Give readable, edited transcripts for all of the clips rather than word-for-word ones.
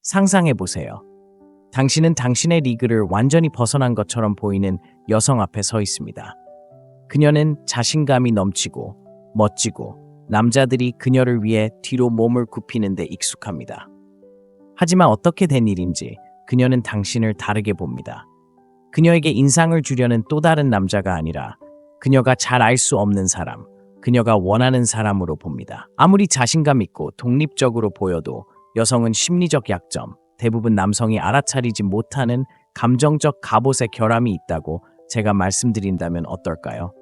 상상해보세요. 당신은 당신의 리그를 완전히 벗어난 것처럼 보이는 여성 앞에 서 있습니다. 그녀는 자신감이 넘치고 멋지고 남자들이 그녀를 위해 뒤로 몸을 굽히는데 익숙합니다. 하지만 어떻게 된 일인지 그녀는 당신을 다르게 봅니다. 그녀에게 인상을 주려는 또 다른 남자가 아니라 그녀가 잘 알 수 없는 사람, 그녀가 원하는 사람으로 봅니다. 아무리 자신감 있고 독립적으로 보여도 여성은 심리적 약점, 대부분 남성이 알아차리지 못하는 감정적 갑옷의 결함이 있다고 제가 말씀드린다면 어떨까요?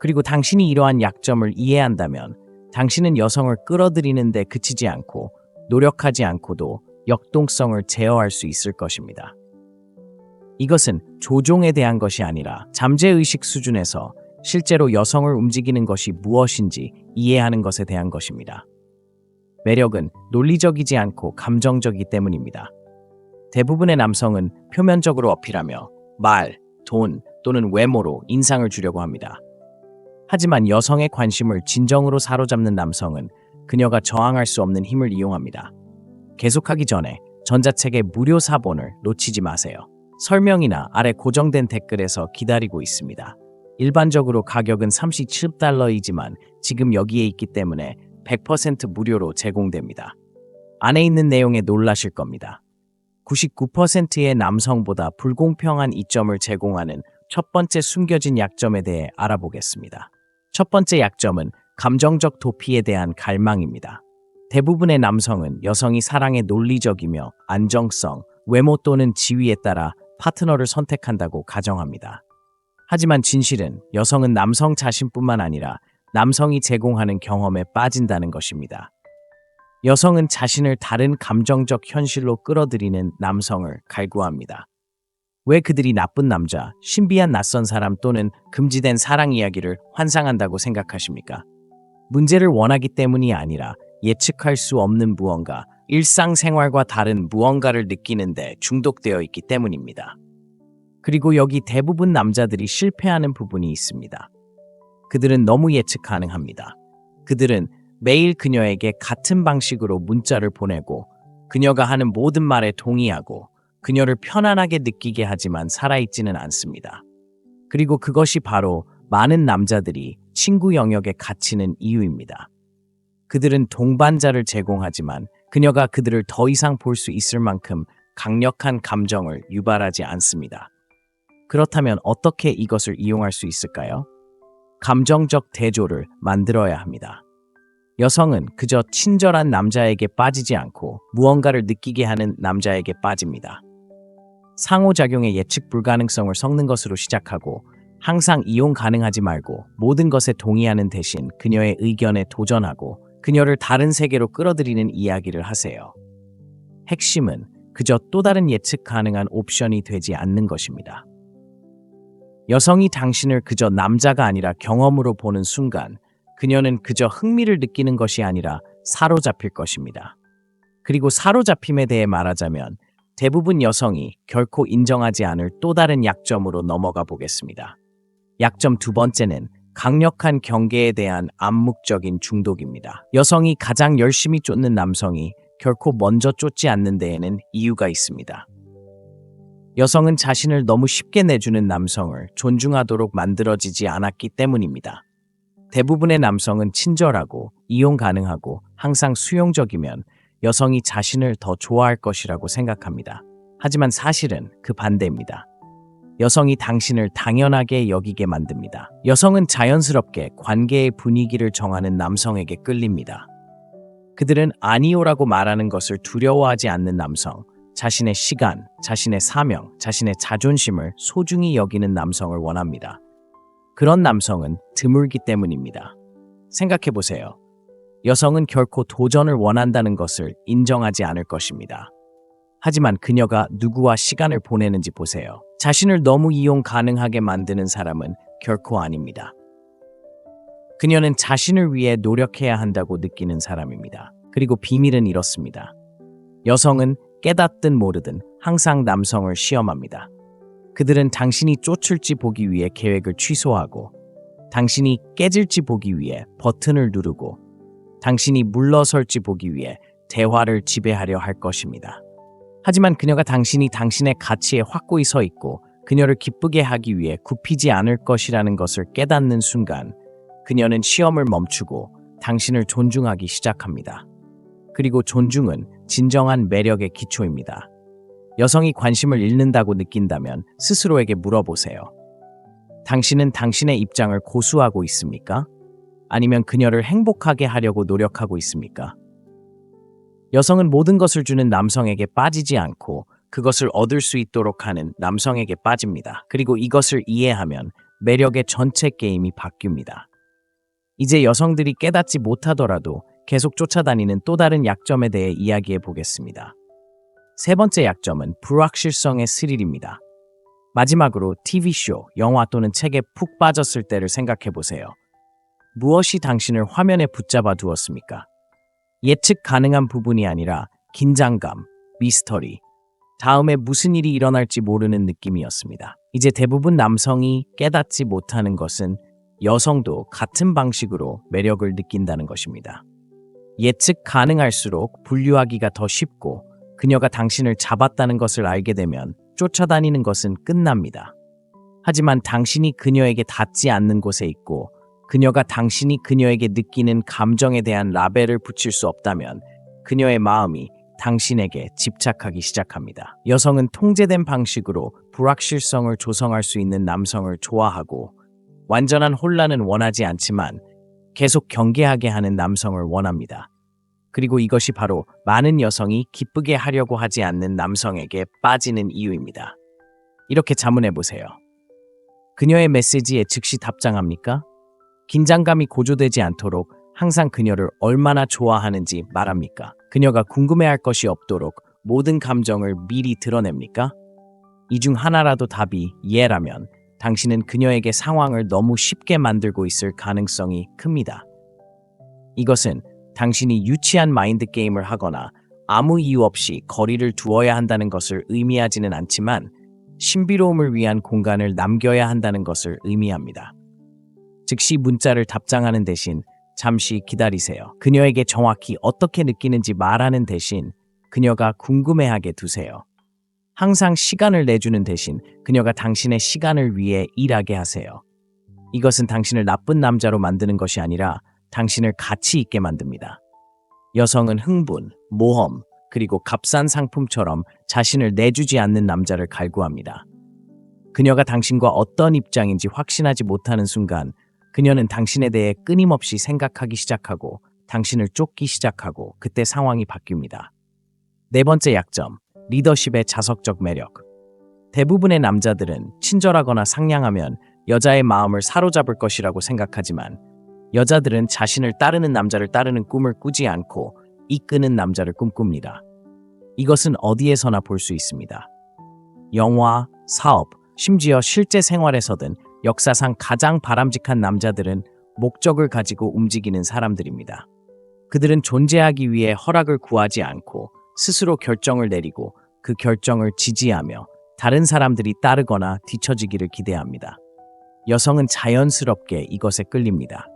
그리고 당신이 이러한 약점을 이해한다면 당신은 여성을 끌어들이는 데 그치지 않고 노력하지 않고도 역동성을 제어할 수 있을 것입니다. 이것은 조종에 대한 것이 아니라 잠재의식 수준에서 실제로 여성을 움직이는 것이 무엇인지 이해하는 것에 대한 것입니다. 매력은 논리적이지 않고 감정적이기 때문입니다. 대부분의 남성은 표면적으로 어필하며 말, 돈 또는 외모로 인상을 주려고 합니다. 하지만 여성의 관심을 진정으로 사로잡는 남성은 그녀가 저항할 수 없는 힘을 이용합니다. 계속하기 전에 전자책의 무료 사본을 놓치지 마세요. 설명이나 아래 고정된 댓글에서 기다리고 있습니다. 일반적으로 가격은 $37이지만 지금 여기에 있기 때문에 100% 무료로 제공됩니다. 안에 있는 내용에 놀라실 겁니다. 99%의 남성보다 불공평한 이점을 제공하는 첫 번째 숨겨진 약점에 대해 알아보겠습니다. 첫 번째 약점은 감정적 도피에 대한 갈망입니다. 대부분의 남성은 여성이 사랑에 논리적이며 안정성, 외모 또는 지위에 따라 파트너를 선택한다고 가정합니다. 하지만 진실은 여성은 남성 자신뿐만 아니라 남성이 제공하는 경험에 빠진다는 것입니다. 여성은 자신을 다른 감정적 현실로 끌어들이는 남성을 갈구합니다. 왜 그들이 나쁜 남자, 신비한 낯선 사람 또는 금지된 사랑 이야기를 환상한다고 생각하십니까? 문제를 원하기 때문이 아니라 예측할 수 없는 무언가, 일상생활과 다른 무언가를 느끼는데 중독되어 있기 때문입니다. 그리고 여기 대부분 남자들이 실패하는 부분이 있습니다. 그들은 너무 예측 가능합니다. 그들은 매일 그녀에게 같은 방식으로 문자를 보내고 그녀가 하는 모든 말에 동의하고 그녀를 편안하게 느끼게 하지만 살아있지는 않습니다. 그리고 그것이 바로 많은 남자들이 친구 영역에 갇히는 이유입니다. 그들은 동반자를 제공하지만 그녀가 그들을 더 이상 볼 수 있을 만큼 강력한 감정을 유발하지 않습니다. 그렇다면 어떻게 이것을 이용할 수 있을까요? 감정적 대조를 만들어야 합니다. 여성은 그저 친절한 남자에게 빠지지 않고 무언가를 느끼게 하는 남자에게 빠집니다. 상호작용의 예측 불가능성을 섞는 것으로 시작하고 항상 이용 가능하지 말고 모든 것에 동의하는 대신 그녀의 의견에 도전하고 그녀를 다른 세계로 끌어들이는 이야기를 하세요. 핵심은 그저 또 다른 예측 가능한 옵션이 되지 않는 것입니다. 여성이 당신을 그저 남자가 아니라 경험으로 보는 순간 그녀는 그저 흥미를 느끼는 것이 아니라 사로잡힐 것입니다. 그리고 사로잡힘에 대해 말하자면 대부분 여성이 결코 인정하지 않을 또 다른 약점으로 넘어가 보겠습니다. 약점 두 번째는 강력한 경계에 대한 암묵적인 중독입니다. 여성이 가장 열심히 쫓는 남성이 결코 먼저 쫓지 않는 데에는 이유가 있습니다. 여성은 자신을 너무 쉽게 내주는 남성을 존중하도록 만들어지지 않았기 때문입니다. 대부분의 남성은 친절하고 이용 가능하고 항상 수용적이면 여성이 자신을 더 좋아할 것이라고 생각합니다. 하지만 사실은 그 반대입니다. 여성이 당신을 당연하게 여기게 만듭니다. 여성은 자연스럽게 관계의 분위기를 정하는 남성에게 끌립니다. 그들은 아니오라고 말하는 것을 두려워하지 않는 남성, 자신의 시간, 자신의 사명, 자신의 자존심을 소중히 여기는 남성을 원합니다. 그런 남성은 드물기 때문입니다. 생각해보세요. 여성은 결코 도전을 원한다는 것을 인정하지 않을 것입니다. 하지만 그녀가 누구와 시간을 보내는지 보세요. 자신을 너무 이용 가능하게 만드는 사람은 결코 아닙니다. 그녀는 자신을 위해 노력해야 한다고 느끼는 사람입니다. 그리고 비밀은 이렇습니다. 여성은 깨닫든 모르든 항상 남성을 시험합니다. 그들은 당신이 쫓을지 보기 위해 계획을 취소하고 당신이 깨질지 보기 위해 버튼을 누르고 당신이 물러설지 보기 위해 대화를 지배하려 할 것입니다. 하지만 그녀가 당신의 가치에 확고히 서 있고 그녀를 기쁘게 하기 위해 굽히지 않을 것이라는 것을 깨닫는 순간 그녀는 시험을 멈추고 당신을 존중하기 시작합니다. 그리고 존중은 진정한 매력의 기초입니다. 여성이 관심을 잃는다고 느낀다면 스스로에게 물어보세요. 당신은 당신의 입장을 고수하고 있습니까? 아니면 그녀를 행복하게 하려고 노력하고 있습니까? 여성은 모든 것을 주는 남성에게 빠지지 않고 그것을 얻을 수 있도록 하는 남성에게 빠집니다. 그리고 이것을 이해하면 매력의 전체 게임이 바뀝니다. 이제 여성들이 깨닫지 못하더라도 계속 쫓아다니는 또 다른 약점에 대해 이야기해 보겠습니다. 세 번째 약점은 불확실성의 스릴입니다. 마지막으로 TV쇼, 영화 또는 책에 푹 빠졌을 때를 생각해 보세요. 무엇이 당신을 화면에 붙잡아 두었습니까? 예측 가능한 부분이 아니라 긴장감, 미스터리, 다음에 무슨 일이 일어날지 모르는 느낌이었습니다. 이제 대부분 남성이 깨닫지 못하는 것은 여성도 같은 방식으로 매력을 느낀다는 것입니다. 예측 가능할수록 분류하기가 더 쉽고 그녀가 당신을 잡았다는 것을 알게 되면 쫓아다니는 것은 끝납니다. 하지만 당신이 그녀에게 닿지 않는 곳에 있고 그녀가 당신이 그녀에게 느끼는 감정에 대한 라벨을 붙일 수 없다면 그녀의 마음이 당신에게 집착하기 시작합니다. 여성은 통제된 방식으로 불확실성을 조성할 수 있는 남성을 좋아하고 완전한 혼란은 원하지 않지만 계속 경계하게 하는 남성을 원합니다. 그리고 이것이 바로 많은 여성이 기쁘게 하려고 하지 않는 남성에게 빠지는 이유입니다. 이렇게 자문해 보세요. 그녀의 메시지에 즉시 답장합니까? 긴장감이 고조되지 않도록 항상 그녀를 얼마나 좋아하는지 말합니까? 그녀가 궁금해할 것이 없도록 모든 감정을 미리 드러냅니까? 이 중 하나라도 답이 예라면 당신은 그녀에게 상황을 너무 쉽게 만들고 있을 가능성이 큽니다. 이것은 당신이 유치한 마인드 게임을 하거나 아무 이유 없이 거리를 두어야 한다는 것을 의미하지는 않지만 신비로움을 위한 공간을 남겨야 한다는 것을 의미합니다. 즉시 문자를 답장하는 대신 잠시 기다리세요. 그녀에게 정확히 어떻게 느끼는지 말하는 대신 그녀가 궁금해하게 두세요. 항상 시간을 내주는 대신 그녀가 당신의 시간을 위해 일하게 하세요. 이것은 당신을 나쁜 남자로 만드는 것이 아니라 당신을 가치 있게 만듭니다. 여성은 흥분, 모험, 그리고 값싼 상품처럼 자신을 내주지 않는 남자를 갈구합니다. 그녀가 당신과 어떤 입장인지 확신하지 못하는 순간 그녀는 당신에 대해 끊임없이 생각하기 시작하고 당신을 쫓기 시작하고 그때 상황이 바뀝니다. 네 번째 약점, 리더십의 자석적 매력. 대부분의 남자들은 친절하거나 상냥하면 여자의 마음을 사로잡을 것이라고 생각하지만 여자들은 자신을 따르는 남자를 따르는 꿈을 꾸지 않고 이끄는 남자를 꿈꿉니다. 이것은 어디에서나 볼 수 있습니다. 영화, 사업, 심지어 실제 생활에서든 역사상 가장 바람직한 남자들은 목적을 가지고 움직이는 사람들입니다. 그들은 존재하기 위해 허락을 구하지 않고 스스로 결정을 내리고 그 결정을 지지하며 다른 사람들이 따르거나 뒤처지기를 기대합니다. 여성은 자연스럽게 이것에 끌립니다.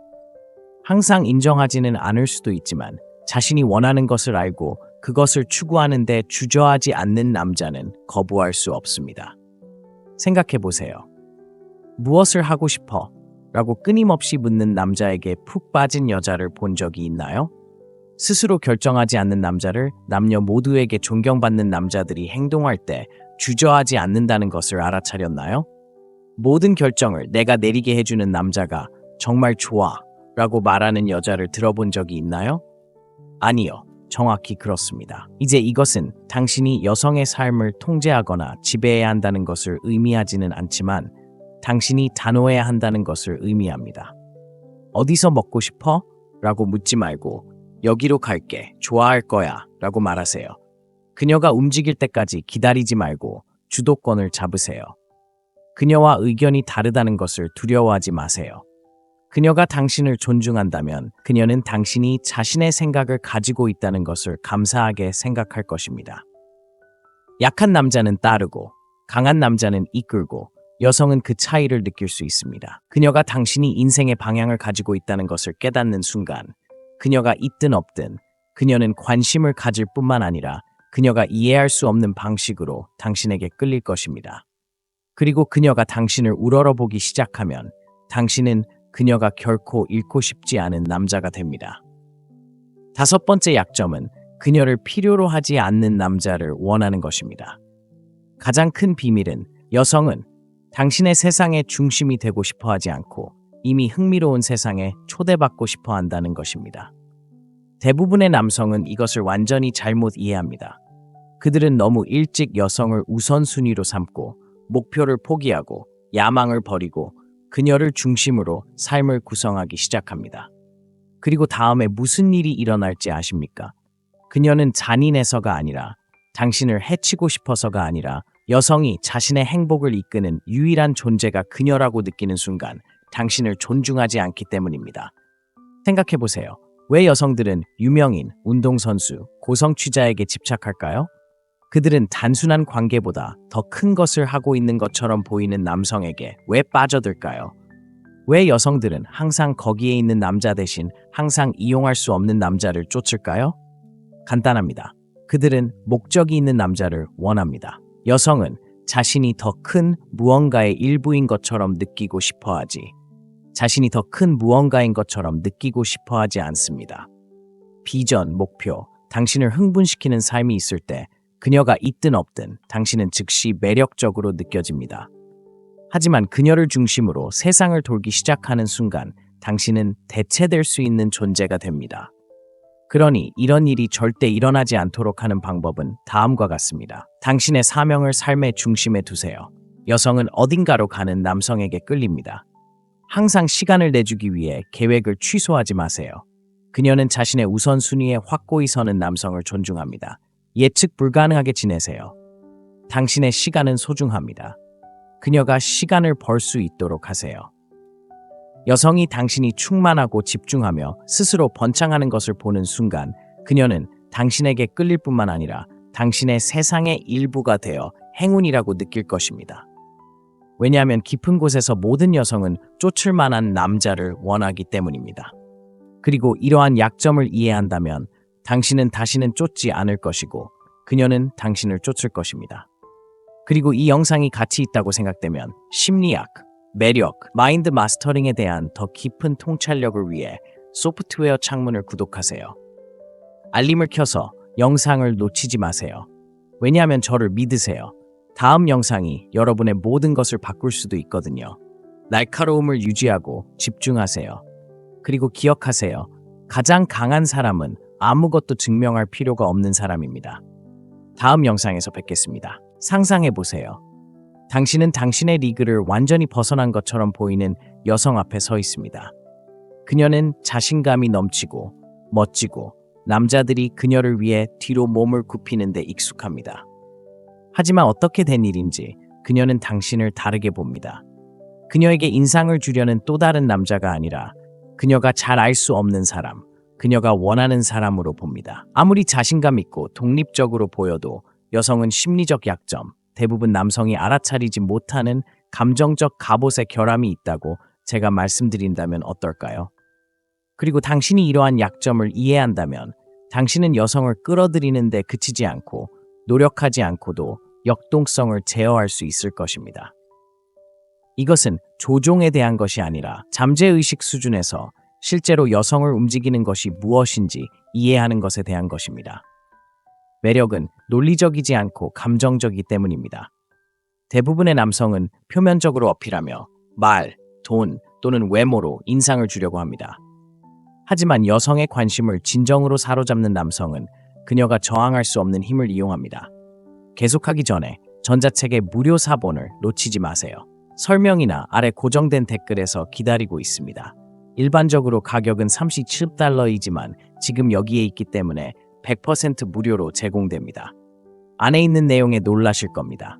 항상 인정하지는 않을 수도 있지만 자신이 원하는 것을 알고 그것을 추구하는 데 주저하지 않는 남자는 거부할 수 없습니다. 생각해 보세요. 무엇을 하고 싶어? 라고 끊임없이 묻는 남자에게 푹 빠진 여자를 본 적이 있나요? 스스로 결정하지 않는 남자를 남녀 모두에게 존경받는 남자들이 행동할 때 주저하지 않는다는 것을 알아차렸나요? 모든 결정을 내가 내리게 해주는 남자가 정말 좋아 라고 말하는 여자를 들어본 적이 있나요? 아니요. 정확히 그렇습니다. 이제 이것은 당신이 여성의 삶을 통제하거나 지배해야 한다는 것을 의미하지는 않지만 당신이 단호해야 한다는 것을 의미합니다. 어디서 먹고 싶어? 라고 묻지 말고 여기로 갈게, 좋아할 거야 라고 말하세요. 그녀가 움직일 때까지 기다리지 말고 주도권을 잡으세요. 그녀와 의견이 다르다는 것을 두려워하지 마세요. 그녀가 당신을 존중한다면 그녀는 당신이 자신의 생각을 가지고 있다는 것을 감사하게 생각할 것입니다. 약한 남자는 따르고 강한 남자는 이끌고 여성은 그 차이를 느낄 수 있습니다. 그녀가 당신이 인생의 방향을 가지고 있다는 것을 깨닫는 순간 그녀가 있든 없든 그녀는 관심을 가질 뿐만 아니라 그녀가 이해할 수 없는 방식으로 당신에게 끌릴 것입니다. 그리고 그녀가 당신을 우러러보기 시작하면 당신은 그녀가 결코 잃고 싶지 않은 남자가 됩니다. 다섯 번째 약점은 그녀를 필요로 하지 않는 남자를 원하는 것입니다. 가장 큰 비밀은 여성은 당신의 세상의 중심이 되고 싶어 하지 않고 이미 흥미로운 세상에 초대받고 싶어 한다는 것입니다. 대부분의 남성은 이것을 완전히 잘못 이해합니다. 그들은 너무 일찍 여성을 우선순위로 삼고 목표를 포기하고 야망을 버리고 그녀를 중심으로 삶을 구성하기 시작합니다. 그리고 다음에 무슨 일이 일어날지 아십니까? 그녀는 잔인해서가 아니라 당신을 해치고 싶어서가 아니라 여성이 자신의 행복을 이끄는 유일한 존재가 그녀라고 느끼는 순간 당신을 존중하지 않기 때문입니다. 생각해보세요. 왜 여성들은 유명인, 운동선수, 고성취자에게 집착할까요? 그들은 단순한 관계보다 더 큰 것을 하고 있는 것처럼 보이는 남성에게 왜 빠져들까요? 왜 여성들은 항상 거기에 있는 남자 대신 항상 이용할 수 없는 남자를 쫓을까요? 간단합니다. 그들은 목적이 있는 남자를 원합니다. 여성은 자신이 더 큰 무언가의 일부인 것처럼 느끼고 싶어 하지, 자신이 더 큰 무언가인 것처럼 느끼고 싶어 하지 않습니다. 비전, 목표, 당신을 흥분시키는 삶이 있을 때 그녀가 있든 없든 당신은 즉시 매력적으로 느껴집니다. 하지만 그녀를 중심으로 세상을 돌기 시작하는 순간 당신은 대체될 수 있는 존재가 됩니다. 그러니 이런 일이 절대 일어나지 않도록 하는 방법은 다음과 같습니다. 당신의 사명을 삶의 중심에 두세요. 여성은 어딘가로 가는 남성에게 끌립니다. 항상 시간을 내주기 위해 계획을 취소하지 마세요. 그녀는 자신의 우선순위에 확고히 서는 남성을 존중합니다. 예측 불가능하게 지내세요. 당신의 시간은 소중합니다. 그녀가 시간을 벌 수 있도록 하세요. 여성이 당신이 충만하고 집중하며 스스로 번창하는 것을 보는 순간 그녀는 당신에게 끌릴 뿐만 아니라 당신의 세상의 일부가 되어 행운이라고 느낄 것입니다. 왜냐하면 깊은 곳에서 모든 여성은 쫓을 만한 남자를 원하기 때문입니다. 그리고 이러한 약점을 이해한다면 당신은 다시는 쫓지 않을 것이고 그녀는 당신을 쫓을 것입니다. 그리고 이 영상이 가치 있다고 생각되면 심리학, 매력, 마인드 마스터링에 대한 더 깊은 통찰력을 위해 소프트웨어 창문을 구독하세요. 알림을 켜서 영상을 놓치지 마세요. 왜냐하면 저를 믿으세요. 다음 영상이 여러분의 모든 것을 바꿀 수도 있거든요. 날카로움을 유지하고 집중하세요. 그리고 기억하세요. 가장 강한 사람은 아무것도 증명할 필요가 없는 사람입니다. 다음 영상에서 뵙겠습니다. 상상해보세요. 당신은 당신의 리그를 완전히 벗어난 것처럼 보이는 여성 앞에 서 있습니다. 그녀는 자신감이 넘치고 멋지고 남자들이 그녀를 위해 뒤로 몸을 굽히는 데 익숙합니다. 하지만 어떻게 된 일인지 그녀는 당신을 다르게 봅니다. 그녀에게 인상을 주려는 또 다른 남자가 아니라 그녀가 잘 알 수 없는 사람, 그녀가 원하는 사람으로 봅니다. 아무리 자신감 있고 독립적으로 보여도 여성은 심리적 약점, 대부분 남성이 알아차리지 못하는 감정적 갑옷의 결함이 있다고 제가 말씀드린다면 어떨까요? 그리고 당신이 이러한 약점을 이해한다면 당신은 여성을 끌어들이는 데 그치지 않고 노력하지 않고도 역동성을 제어할 수 있을 것입니다. 이것은 조종에 대한 것이 아니라 잠재의식 수준에서 실제로 여성을 움직이는 것이 무엇인지 이해하는 것에 대한 것입니다. 매력은 논리적이지 않고 감정적이기 때문입니다. 대부분의 남성은 표면적으로 어필하며 말, 돈 또는 외모로 인상을 주려고 합니다. 하지만 여성의 관심을 진정으로 사로잡는 남성은 그녀가 저항할 수 없는 힘을 이용합니다. 계속하기 전에 전자책의 무료 사본을 놓치지 마세요. 설명이나 아래 고정된 댓글에서 기다리고 있습니다. 일반적으로 가격은 $37이지만 지금 여기에 있기 때문에 100% 무료로 제공됩니다. 안에 있는 내용에 놀라실 겁니다.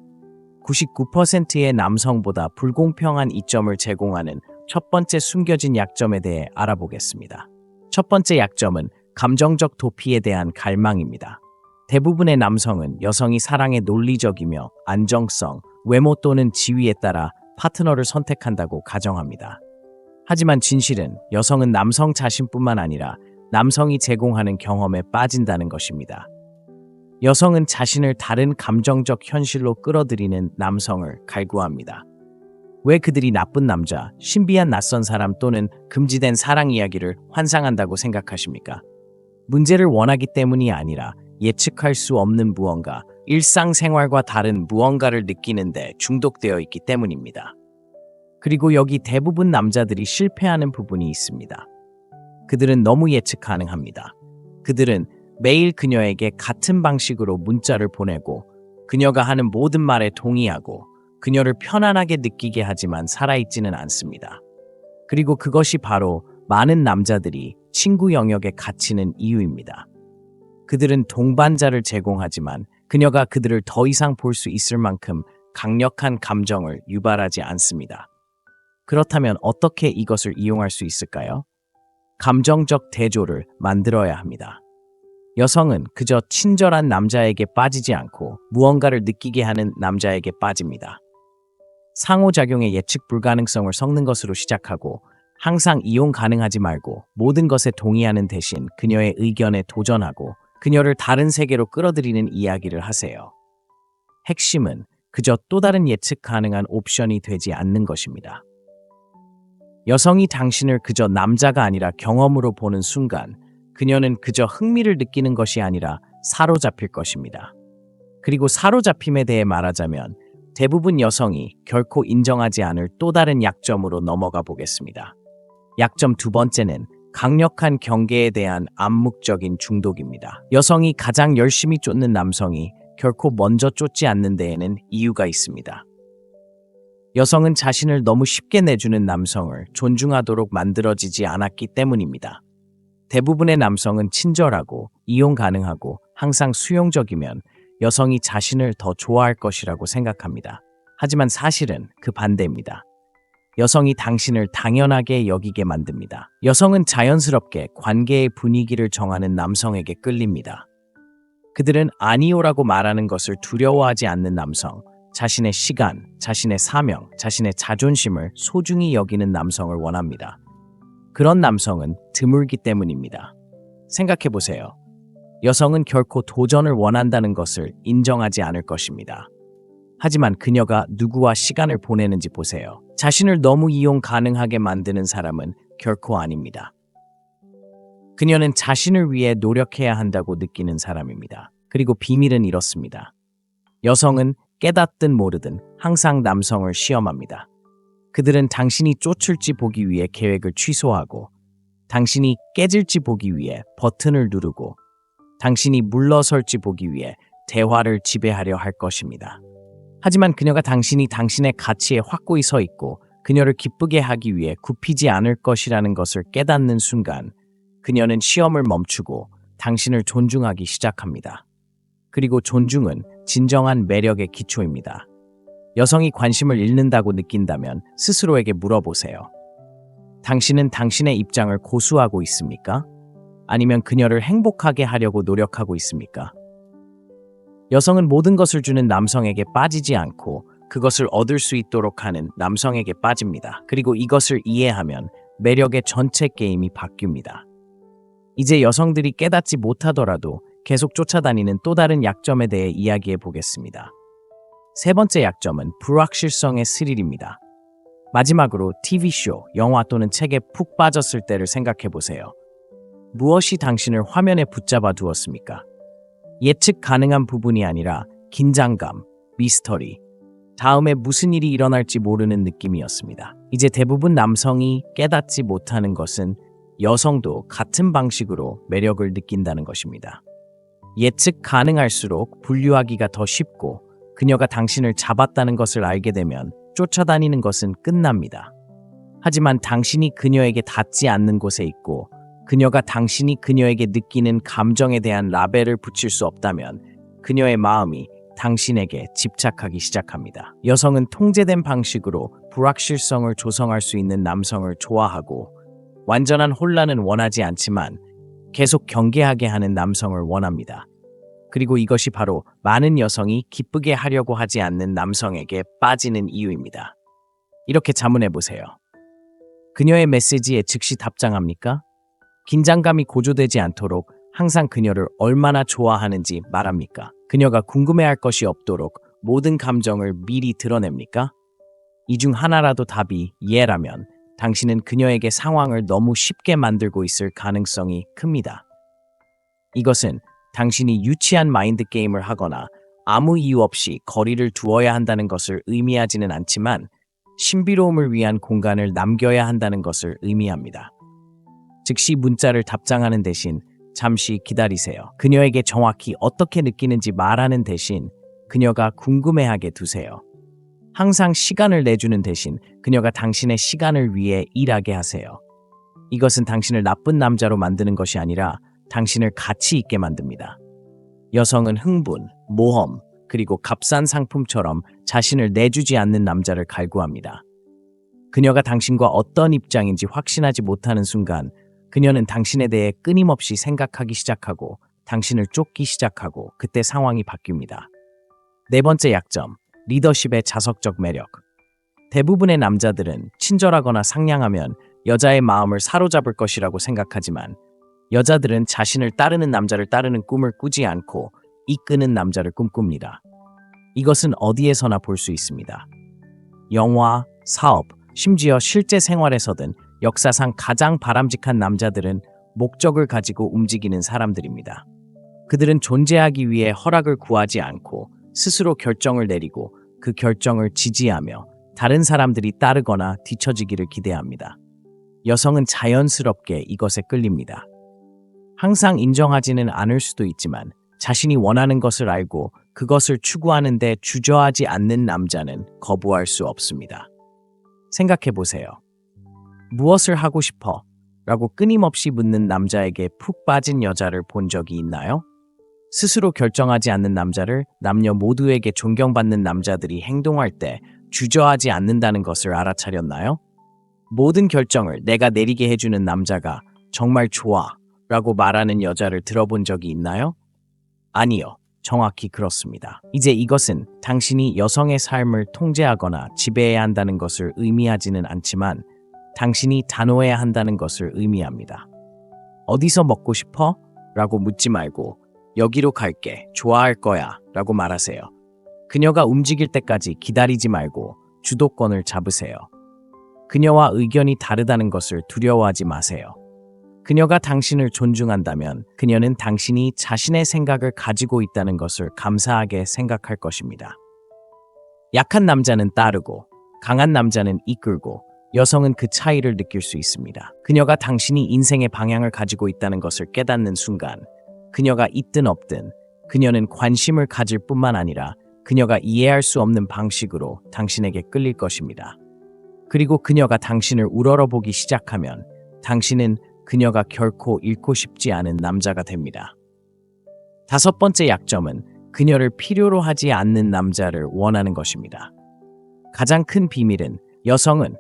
99%의 남성보다 불공평한 이점을 제공하는 첫 번째 숨겨진 약점에 대해 알아보겠습니다. 첫 번째 약점은 감정적 도피에 대한 갈망입니다. 대부분의 남성은 여성이 사랑에 논리적이며 안정성, 외모 또는 지위에 따라 파트너를 선택한다고 가정합니다. 하지만 진실은 여성은 남성 자신뿐만 아니라 남성이 제공하는 경험에 빠진다는 것입니다. 여성은 자신을 다른 감정적 현실로 끌어들이는 남성을 갈구합니다. 왜 그들이 나쁜 남자, 신비한 낯선 사람 또는 금지된 사랑 이야기를 환상한다고 생각하십니까? 문제를 원하기 때문이 아니라 예측할 수 없는 무언가, 일상생활과 다른 무언가를 느끼는데 중독되어 있기 때문입니다. 그리고 여기 대부분 남자들이 실패하는 부분이 있습니다. 그들은 너무 예측 가능합니다. 그들은 매일 그녀에게 같은 방식으로 문자를 보내고 그녀가 하는 모든 말에 동의하고 그녀를 편안하게 느끼게 하지만 살아있지는 않습니다. 그리고 그것이 바로 많은 남자들이 친구 영역에 갇히는 이유입니다. 그들은 동반자를 제공하지만 그녀가 그들을 더 이상 볼 수 있을 만큼 강력한 감정을 유발하지 않습니다. 그렇다면 어떻게 이것을 이용할 수 있을까요? 감정적 대조를 만들어야 합니다. 여성은 그저 친절한 남자에게 빠지지 않고 무언가를 느끼게 하는 남자에게 빠집니다. 상호작용의 예측 불가능성을 섞는 것으로 시작하고 항상 이용 가능하지 말고 모든 것에 동의하는 대신 그녀의 의견에 도전하고 그녀를 다른 세계로 끌어들이는 이야기를 하세요. 핵심은 그저 또 다른 예측 가능한 옵션이 되지 않는 것입니다. 여성이 당신을 그저 남자가 아니라 경험으로 보는 순간 그녀는 그저 흥미를 느끼는 것이 아니라 사로잡힐 것입니다. 그리고 사로잡힘에 대해 말하자면 대부분 여성이 결코 인정하지 않을 또 다른 약점으로 넘어가 보겠습니다. 약점 두 번째는 강력한 경계에 대한 암묵적인 중독입니다. 여성이 가장 열심히 쫓는 남성이 결코 먼저 쫓지 않는 데에는 이유가 있습니다. 여성은 자신을 너무 쉽게 내주는 남성을 존중하도록 만들어지지 않았기 때문입니다. 대부분의 남성은 친절하고 이용 가능하고 항상 수용적이면 여성이 자신을 더 좋아할 것이라고 생각합니다. 하지만 사실은 그 반대입니다. 여성이 당신을 당연하게 여기게 만듭니다. 여성은 자연스럽게 관계의 분위기를 정하는 남성에게 끌립니다. 그들은 아니오라고 말하는 것을 두려워하지 않는 남성, 자신의 시간, 자신의 사명, 자신의 자존심을 소중히 여기는 남성을 원합니다. 그런 남성은 드물기 때문입니다. 생각해보세요. 여성은 결코 도전을 원한다는 것을 인정하지 않을 것입니다. 하지만 그녀가 누구와 시간을 보내는지 보세요. 자신을 너무 이용 가능하게 만드는 사람은 결코 아닙니다. 그녀는 자신을 위해 노력해야 한다고 느끼는 사람입니다. 그리고 비밀은 이렇습니다. 여성은 깨닫든 모르든 항상 남성을 시험합니다. 그들은 당신이 쫓을지 보기 위해 계획을 취소하고 당신이 깨질지 보기 위해 버튼을 누르고 당신이 물러설지 보기 위해 대화를 지배하려 할 것입니다. 하지만 그녀가 당신이 당신의 가치에 확고히 서 있고 그녀를 기쁘게 하기 위해 굽히지 않을 것이라는 것을 깨닫는 순간 그녀는 시험을 멈추고 당신을 존중하기 시작합니다. 그리고 존중은 진정한 매력의 기초입니다. 여성이 관심을 잃는다고 느낀다면 스스로에게 물어보세요. 당신은 당신의 입장을 고수하고 있습니까? 아니면 그녀를 행복하게 하려고 노력하고 있습니까? 여성은 모든 것을 주는 남성에게 빠지지 않고 그것을 얻을 수 있도록 하는 남성에게 빠집니다. 그리고 이것을 이해하면 매력의 전체 게임이 바뀝니다. 이제 여성들이 깨닫지 못하더라도 계속 쫓아다니는 또 다른 약점에 대해 이야기해 보겠습니다. 세 번째 약점은 불확실성의 스릴입니다. 마지막으로 TV쇼, 영화 또는 책에 푹 빠졌을 때를 생각해 보세요. 무엇이 당신을 화면에 붙잡아 두었습니까? 예측 가능한 부분이 아니라 긴장감, 미스터리, 다음에 무슨 일이 일어날지 모르는 느낌이었습니다. 이제 대부분 남성이 깨닫지 못하는 것은 여성도 같은 방식으로 매력을 느낀다는 것입니다. 예측 가능할수록 분류하기가 더 쉽고 그녀가 당신을 잡았다는 것을 알게 되면 쫓아다니는 것은 끝납니다. 하지만 당신이 그녀에게 닿지 않는 곳에 있고 그녀가 당신이 그녀에게 느끼는 감정에 대한 라벨을 붙일 수 없다면 그녀의 마음이 당신에게 집착하기 시작합니다. 여성은 통제된 방식으로 불확실성을 조성할 수 있는 남성을 좋아하고 완전한 혼란은 원하지 않지만 계속 경계하게 하는 남성을 원합니다. 그리고 이것이 바로 많은 여성이 기쁘게 하려고 하지 않는 남성에게 빠지는 이유입니다. 이렇게 자문해 보세요. 그녀의 메시지에 즉시 답장합니까? 긴장감이 고조되지 않도록 항상 그녀를 얼마나 좋아하는지 말합니까? 그녀가 궁금해할 것이 없도록 모든 감정을 미리 드러냅니까? 이 중 하나라도 답이 예라면 당신은 그녀에게 상황을 너무 쉽게 만들고 있을 가능성이 큽니다. 이것은 당신이 유치한 마인드 게임을 하거나 아무 이유 없이 거리를 두어야 한다는 것을 의미하지는 않지만 신비로움을 위한 공간을 남겨야 한다는 것을 의미합니다. 즉시 문자를 답장하는 대신 잠시 기다리세요. 그녀에게 정확히 어떻게 느끼는지 말하는 대신 그녀가 궁금해하게 두세요. 항상 시간을 내주는 대신 그녀가 당신의 시간을 위해 일하게 하세요. 이것은 당신을 나쁜 남자로 만드는 것이 아니라 당신을 가치 있게 만듭니다. 여성은 흥분, 모험, 그리고 값싼 상품처럼 자신을 내주지 않는 남자를 갈구합니다. 그녀가 당신과 어떤 입장인지 확신하지 못하는 순간 그녀는 당신에 대해 끊임없이 생각하기 시작하고 당신을 쫓기 시작하고 그때 상황이 바뀝니다. 네 번째 약점, 리더십의 자석적 매력. 대부분의 남자들은 친절하거나 상냥하면 여자의 마음을 사로잡을 것이라고 생각하지만 여자들은 자신을 따르는 남자를 따르는 꿈을 꾸지 않고 이끄는 남자를 꿈꿉니다. 이것은 어디에서나 볼 수 있습니다. 영화, 사업, 심지어 실제 생활에서든 역사상 가장 바람직한 남자들은 목적을 가지고 움직이는 사람들입니다. 그들은 존재하기 위해 허락을 구하지 않고 스스로 결정을 내리고 그 결정을 지지하며 다른 사람들이 따르거나 뒤처지기를 기대합니다. 여성은 자연스럽게 이것에 끌립니다. 항상 인정하지는 않을 수도 있지만 자신이 원하는 것을 알고 그것을 추구하는데 주저하지 않는 남자는 거부할 수 없습니다. 생각해 보세요. 무엇을 하고 싶어? 라고 끊임없이 묻는 남자에게 푹 빠진 여자를 본 적이 있나요? 스스로 결정하지 않는 남자를 남녀 모두에게 존경받는 남자들이 행동할 때 주저하지 않는다는 것을 알아차렸나요? 모든 결정을 내가 내리게 해주는 남자가 정말 좋아 라고 말하는 여자를 들어본 적이 있나요? 아니요. 정확히 그렇습니다. 이제 이것은 당신이 여성의 삶을 통제하거나 지배해야 한다는 것을 의미하지는 않지만 당신이 단호해야 한다는 것을 의미합니다. 어디서 먹고 싶어? 라고 묻지 말고 여기로 갈게, 좋아할 거야 라고 말하세요. 그녀가 움직일 때까지 기다리지 말고 주도권을 잡으세요. 그녀와 의견이 다르다는 것을 두려워하지 마세요. 그녀가 당신을 존중한다면 그녀는 당신이 자신의 생각을 가지고 있다는 것을 감사하게 생각할 것입니다. 약한 남자는 따르고 강한 남자는 이끌고 여성은 그 차이를 느낄 수 있습니다. 그녀가 당신이 인생의 방향을 가지고 있다는 것을 깨닫는 순간 그녀가 있든 없든 그녀는 관심을 가질 뿐만 아니라 그녀가 이해할 수 없는 방식으로 당신에게 끌릴 것입니다. 그리고 그녀가 당신을 우러러보기 시작하면 당신은 그녀가 결코 잃고 싶지 않은 남자가 됩니다. 다섯 번째 약점은 그녀를 필요로 하지 않는 남자를 원하는 것입니다. 가장 큰 비밀은 여성은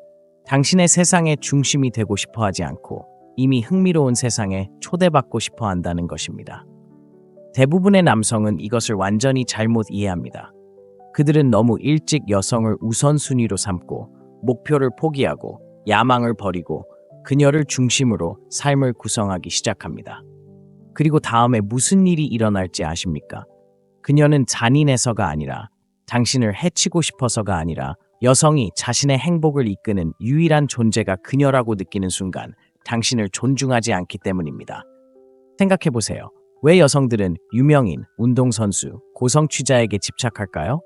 당신의 세상의 중심이 되고 싶어 하지 않고 이미 흥미로운 세상에 초대받고 싶어 한다는 것입니다. 대부분의 남성은 이것을 완전히 잘못 이해합니다. 그들은 너무 일찍 여성을 우선순위로 삼고 목표를 포기하고 야망을 버리고 그녀를 중심으로 삶을 구성하기 시작합니다. 그리고 다음에 무슨 일이 일어날지 아십니까? 그녀는 잔인해서가 아니라 당신을 해치고 싶어서가 아니라 여성이 자신의 행복을 이끄는 유일한 존재가 그녀라고 느끼는 순간 당신을 존중하지 않기 때문입니다. 생각해보세요. 왜 여성들은 유명인, 운동선수, 고성취자에게 집착할까요?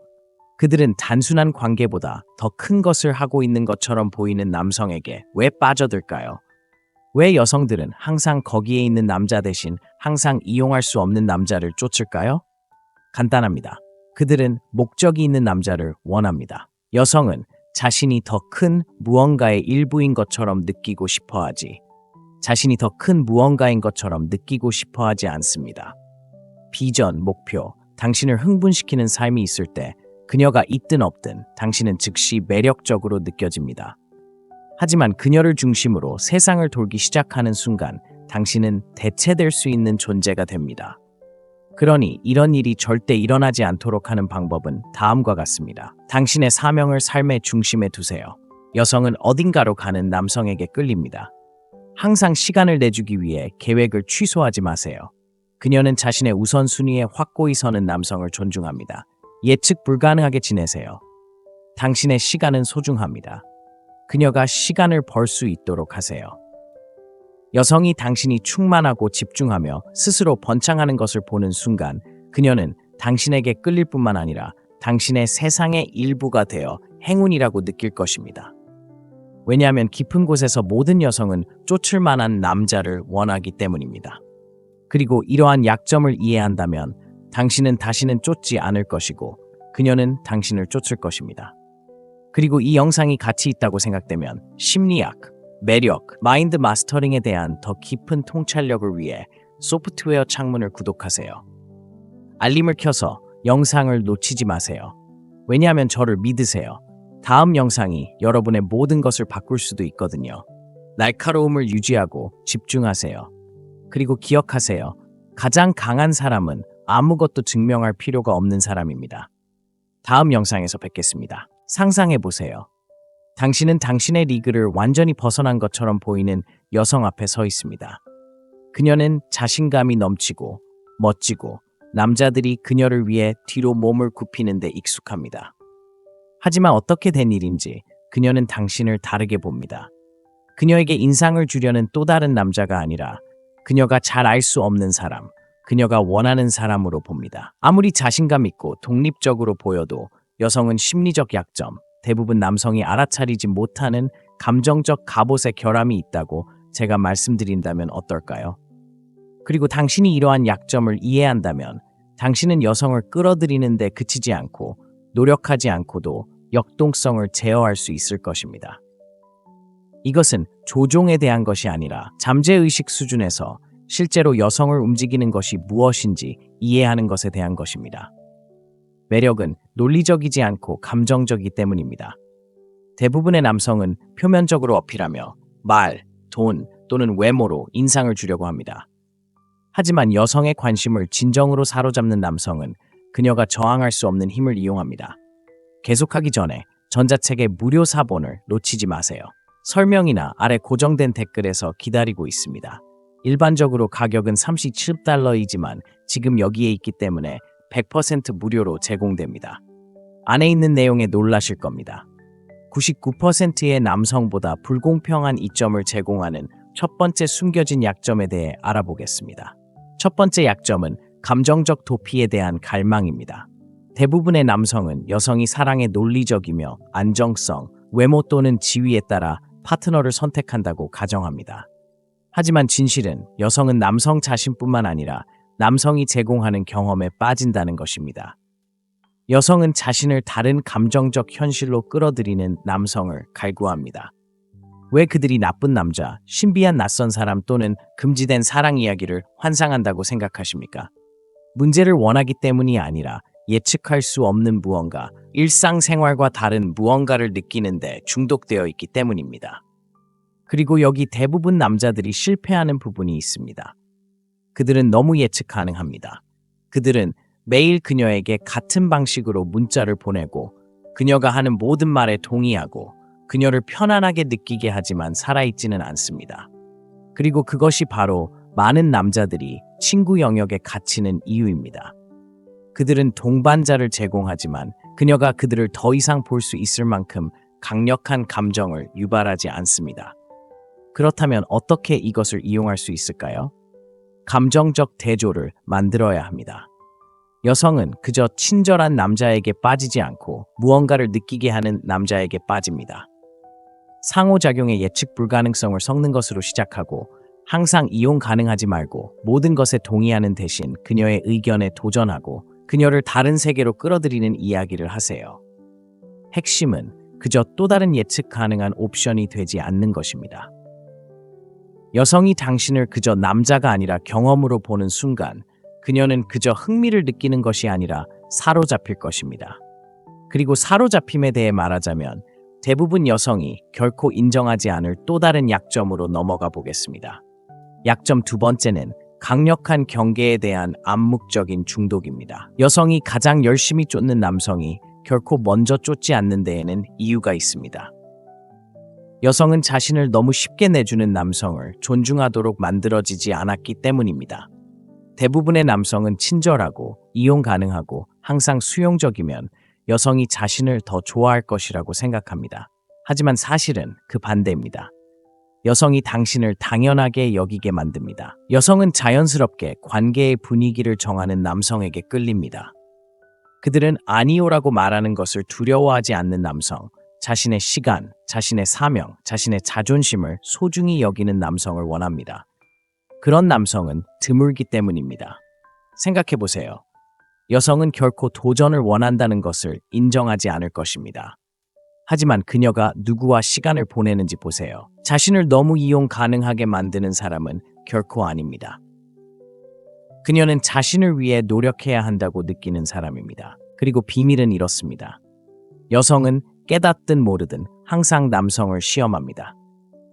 그들은 단순한 관계보다 더 큰 것을 하고 있는 것처럼 보이는 남성에게 왜 빠져들까요? 왜 여성들은 항상 거기에 있는 남자 대신 항상 이용할 수 없는 남자를 쫓을까요? 간단합니다. 그들은 목적이 있는 남자를 원합니다. 여성은 자신이 더 큰 무언가의 일부인 것처럼 느끼고 싶어하지, 자신이 더 큰 무언가인 것처럼 느끼고 싶어하지 않습니다. 비전, 목표, 당신을 흥분시키는 삶이 있을 때 그녀가 있든 없든 당신은 즉시 매력적으로 느껴집니다. 하지만 그녀를 중심으로 세상을 돌기 시작하는 순간 당신은 대체될 수 있는 존재가 됩니다. 그러니 이런 일이 절대 일어나지 않도록 하는 방법은 다음과 같습니다. 당신의 사명을 삶의 중심에 두세요. 여성은 어딘가로 가는 남성에게 끌립니다. 항상 시간을 내주기 위해 계획을 취소하지 마세요. 그녀는 자신의 우선순위에 확고히 서는 남성을 존중합니다. 예측 불가능하게 지내세요. 당신의 시간은 소중합니다. 그녀가 시간을 벌 수 있도록 하세요. 여성이 당신이 충만하고 집중하며 스스로 번창하는 것을 보는 순간 그녀는 당신에게 끌릴 뿐만 아니라 당신의 세상의 일부가 되어 행운이라고 느낄 것입니다. 왜냐하면 깊은 곳에서 모든 여성은 쫓을 만한 남자를 원하기 때문입니다. 그리고 이러한 약점을 이해한다면 당신은 다시는 쫓지 않을 것이고 그녀는 당신을 쫓을 것입니다. 그리고 이 영상이 가치 있다고 생각되면 심리학, 매력, 마인드 마스터링에 대한 더 깊은 통찰력을 위해 소프트웨어 창문을 구독하세요. 알림을 켜서 영상을 놓치지 마세요. 왜냐하면 저를 믿으세요. 다음 영상이 여러분의 모든 것을 바꿀 수도 있거든요. 날카로움을 유지하고 집중하세요. 그리고 기억하세요. 가장 강한 사람은 아무것도 증명할 필요가 없는 사람입니다. 다음 영상에서 뵙겠습니다. 상상해보세요. 당신은 당신의 리그를 완전히 벗어난 것처럼 보이는 여성 앞에 서 있습니다. 그녀는 자신감이 넘치고 멋지고 남자들이 그녀를 위해 뒤로 몸을 굽히는 데 익숙합니다. 하지만 어떻게 된 일인지 그녀는 당신을 다르게 봅니다. 그녀에게 인상을 주려는 또 다른 남자가 아니라 그녀가 잘 알 수 없는 사람, 그녀가 원하는 사람으로 봅니다. 아무리 자신감 있고 독립적으로 보여도 여성은 심리적 약점, 대부분 남성이 알아차리지 못하는 감정적 갑옷의 결함이 있다고 제가 말씀드린다면 어떨까요? 그리고 당신이 이러한 약점을 이해한다면 당신은 여성을 끌어들이는 데 그치지 않고 노력하지 않고도 역동성을 제어할 수 있을 것입니다. 이것은 조종에 대한 것이 아니라 잠재의식 수준에서 실제로 여성을 움직이는 것이 무엇인지 이해하는 것에 대한 것입니다. 매력은 논리적이지 않고 감정적이기 때문입니다. 대부분의 남성은 표면적으로 어필하며 말, 돈 또는 외모로 인상을 주려고 합니다. 하지만 여성의 관심을 진정으로 사로잡는 남성은 그녀가 저항할 수 없는 힘을 이용합니다. 계속하기 전에 전자책의 무료 사본을 놓치지 마세요. 설명이나 아래 고정된 댓글에서 기다리고 있습니다. 일반적으로 가격은 $37이지만 지금 여기에 있기 때문에 100% 무료로 제공됩니다. 안에 있는 내용에 놀라실 겁니다. 99%의 남성보다 불공평한 이점을 제공하는 첫 번째 숨겨진 약점에 대해 알아보겠습니다. 첫 번째 약점은 감정적 도피에 대한 갈망입니다. 대부분의 남성은 여성이 사랑에 논리적이며 안정성, 외모 또는 지위에 따라 파트너를 선택한다고 가정합니다. 하지만 진실은 여성은 남성 자신뿐만 아니라 남성이 제공하는 경험에 빠진다는 것입니다. 여성은 자신을 다른 감정적 현실로 끌어들이는 남성을 갈구합니다. 왜 그들이 나쁜 남자, 신비한 낯선 사람 또는 금지된 사랑 이야기를 환상한다고 생각하십니까? 문제를 원하기 때문이 아니라 예측할 수 없는 무언가, 일상생활과 다른 무언가를 느끼는데 중독되어 있기 때문입니다. 그리고 여기 대부분 남자들이 실패하는 부분이 있습니다. 그들은 너무 예측 가능합니다. 그들은 매일 그녀에게 같은 방식으로 문자를 보내고 그녀가 하는 모든 말에 동의하고 그녀를 편안하게 느끼게 하지만 살아있지는 않습니다. 그리고 그것이 바로 많은 남자들이 친구 영역에 갇히는 이유입니다. 그들은 동반자를 제공하지만 그녀가 그들을 더 이상 볼 수 있을 만큼 강력한 감정을 유발하지 않습니다. 그렇다면 어떻게 이것을 이용할 수 있을까요? 감정적 대조를 만들어야 합니다. 여성은 그저 친절한 남자에게 빠지지 않고 무언가를 느끼게 하는 남자에게 빠집니다. 상호작용의 예측 불가능성을 섞는 것으로 시작하고 항상 이용 가능하지 말고 모든 것에 동의하는 대신 그녀의 의견에 도전하고 그녀를 다른 세계로 끌어들이는 이야기를 하세요. 핵심은 그저 또 다른 예측 가능한 옵션이 되지 않는 것입니다. 여성이 당신을 그저 남자가 아니라 경험으로 보는 순간 그녀는 그저 흥미를 느끼는 것이 아니라 사로잡힐 것입니다. 그리고 사로잡힘에 대해 말하자면 대부분 여성이 결코 인정하지 않을 또 다른 약점으로 넘어가 보겠습니다. 약점 두 번째는 강력한 경계에 대한 암묵적인 중독입니다. 여성이 가장 열심히 쫓는 남성이 결코 먼저 쫓지 않는 데에는 이유가 있습니다. 여성은 자신을 너무 쉽게 내주는 남성을 존중하도록 만들어지지 않았기 때문입니다. 대부분의 남성은 친절하고 이용 가능하고 항상 수용적이면 여성이 자신을 더 좋아할 것이라고 생각합니다. 하지만 사실은 그 반대입니다. 여성이 당신을 당연하게 여기게 만듭니다. 여성은 자연스럽게 관계의 분위기를 정하는 남성에게 끌립니다. 그들은 아니요라고 말하는 것을 두려워하지 않는 남성, 자신의 시간, 자신의 사명, 자신의 자존심을 소중히 여기는 남성을 원합니다. 그런 남성은 드물기 때문입니다. 생각해 보세요. 여성은 결코 도전을 원한다는 것을 인정하지 않을 것입니다. 하지만 그녀가 누구와 시간을 보내는지 보세요. 자신을 너무 이용 가능하게 만드는 사람은 결코 아닙니다. 그녀는 자신을 위해 노력해야 한다고 느끼는 사람입니다. 그리고 비밀은 이렇습니다. 여성은 깨닫든 모르든 항상 남성을 시험합니다.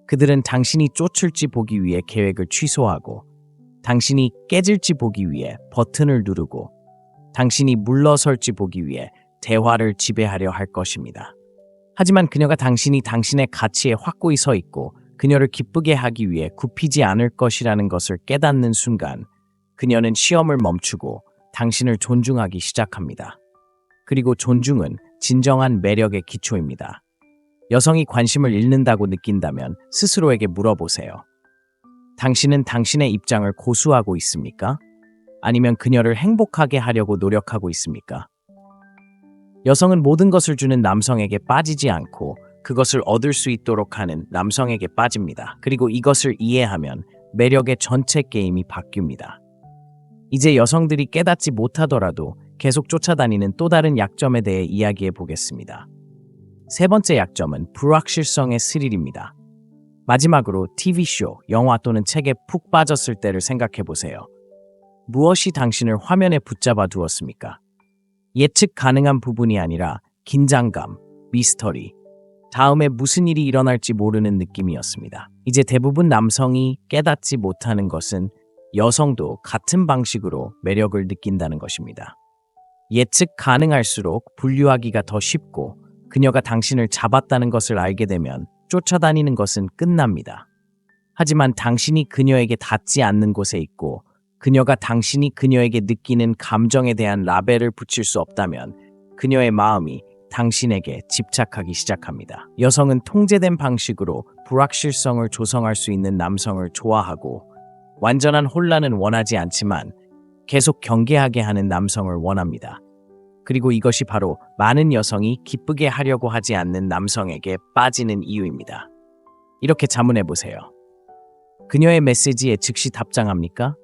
그들은 당신이 쫓을지 보기 위해 계획을 취소하고, 당신이 깨질지 보기 위해 버튼을 누르고, 당신이 물러설지 보기 위해 대화를 지배하려 할 것입니다. 하지만 그녀가 당신이 당신의 가치에 확고히 서 있고 그녀를 기쁘게 하기 위해 굽히지 않을 것이라는 것을 깨닫는 순간, 그녀는 시험을 멈추고 당신을 존중하기 시작합니다. 그리고 존중은 진정한 매력의 기초입니다. 여성이 관심을 잃는다고 느낀다면 스스로에게 물어보세요. 당신은 당신의 입장을 고수하고 있습니까? 아니면 그녀를 행복하게 하려고 노력하고 있습니까? 여성은 모든 것을 주는 남성에게 빠지지 않고 그것을 얻을 수 있도록 하는 남성에게 빠집니다. 그리고 이것을 이해하면 매력의 전체 게임이 바뀝니다. 이제 여성들이 깨닫지 못하더라도 계속 쫓아다니는 또 다른 약점에 대해 이야기해 보겠습니다. 세 번째 약점은 불확실성의 스릴입니다. 마지막으로 TV쇼, 영화 또는 책에 푹 빠졌을 때를 생각해 보세요. 무엇이 당신을 화면에 붙잡아 두었습니까? 예측 가능한 부분이 아니라 긴장감, 미스터리, 다음에 무슨 일이 일어날지 모르는 느낌이었습니다. 이제 대부분 남성이 깨닫지 못하는 것은 여성도 같은 방식으로 매력을 느낀다는 것입니다. 예측 가능할수록 분류하기가 더 쉽고, 그녀가 당신을 잡았다는 것을 알게 되면 쫓아다니는 것은 끝납니다. 하지만 당신이 그녀에게 닿지 않는 곳에 있고, 그녀가 당신이 그녀에게 느끼는 감정에 대한 라벨을 붙일 수 없다면 그녀의 마음이 당신에게 집착하기 시작합니다. 여성은 통제된 방식으로 불확실성을 조성할 수 있는 남성을 좋아하고, 완전한 혼란은 원하지 않지만 계속 경계하게 하는 남성을 원합니다. 그리고 이것이 바로 많은 여성이 기쁘게 하려고 하지 않는 남성에게 빠지는 이유입니다. 이렇게 자문해 보세요. 그녀의 메시지에 즉시 답장합니까?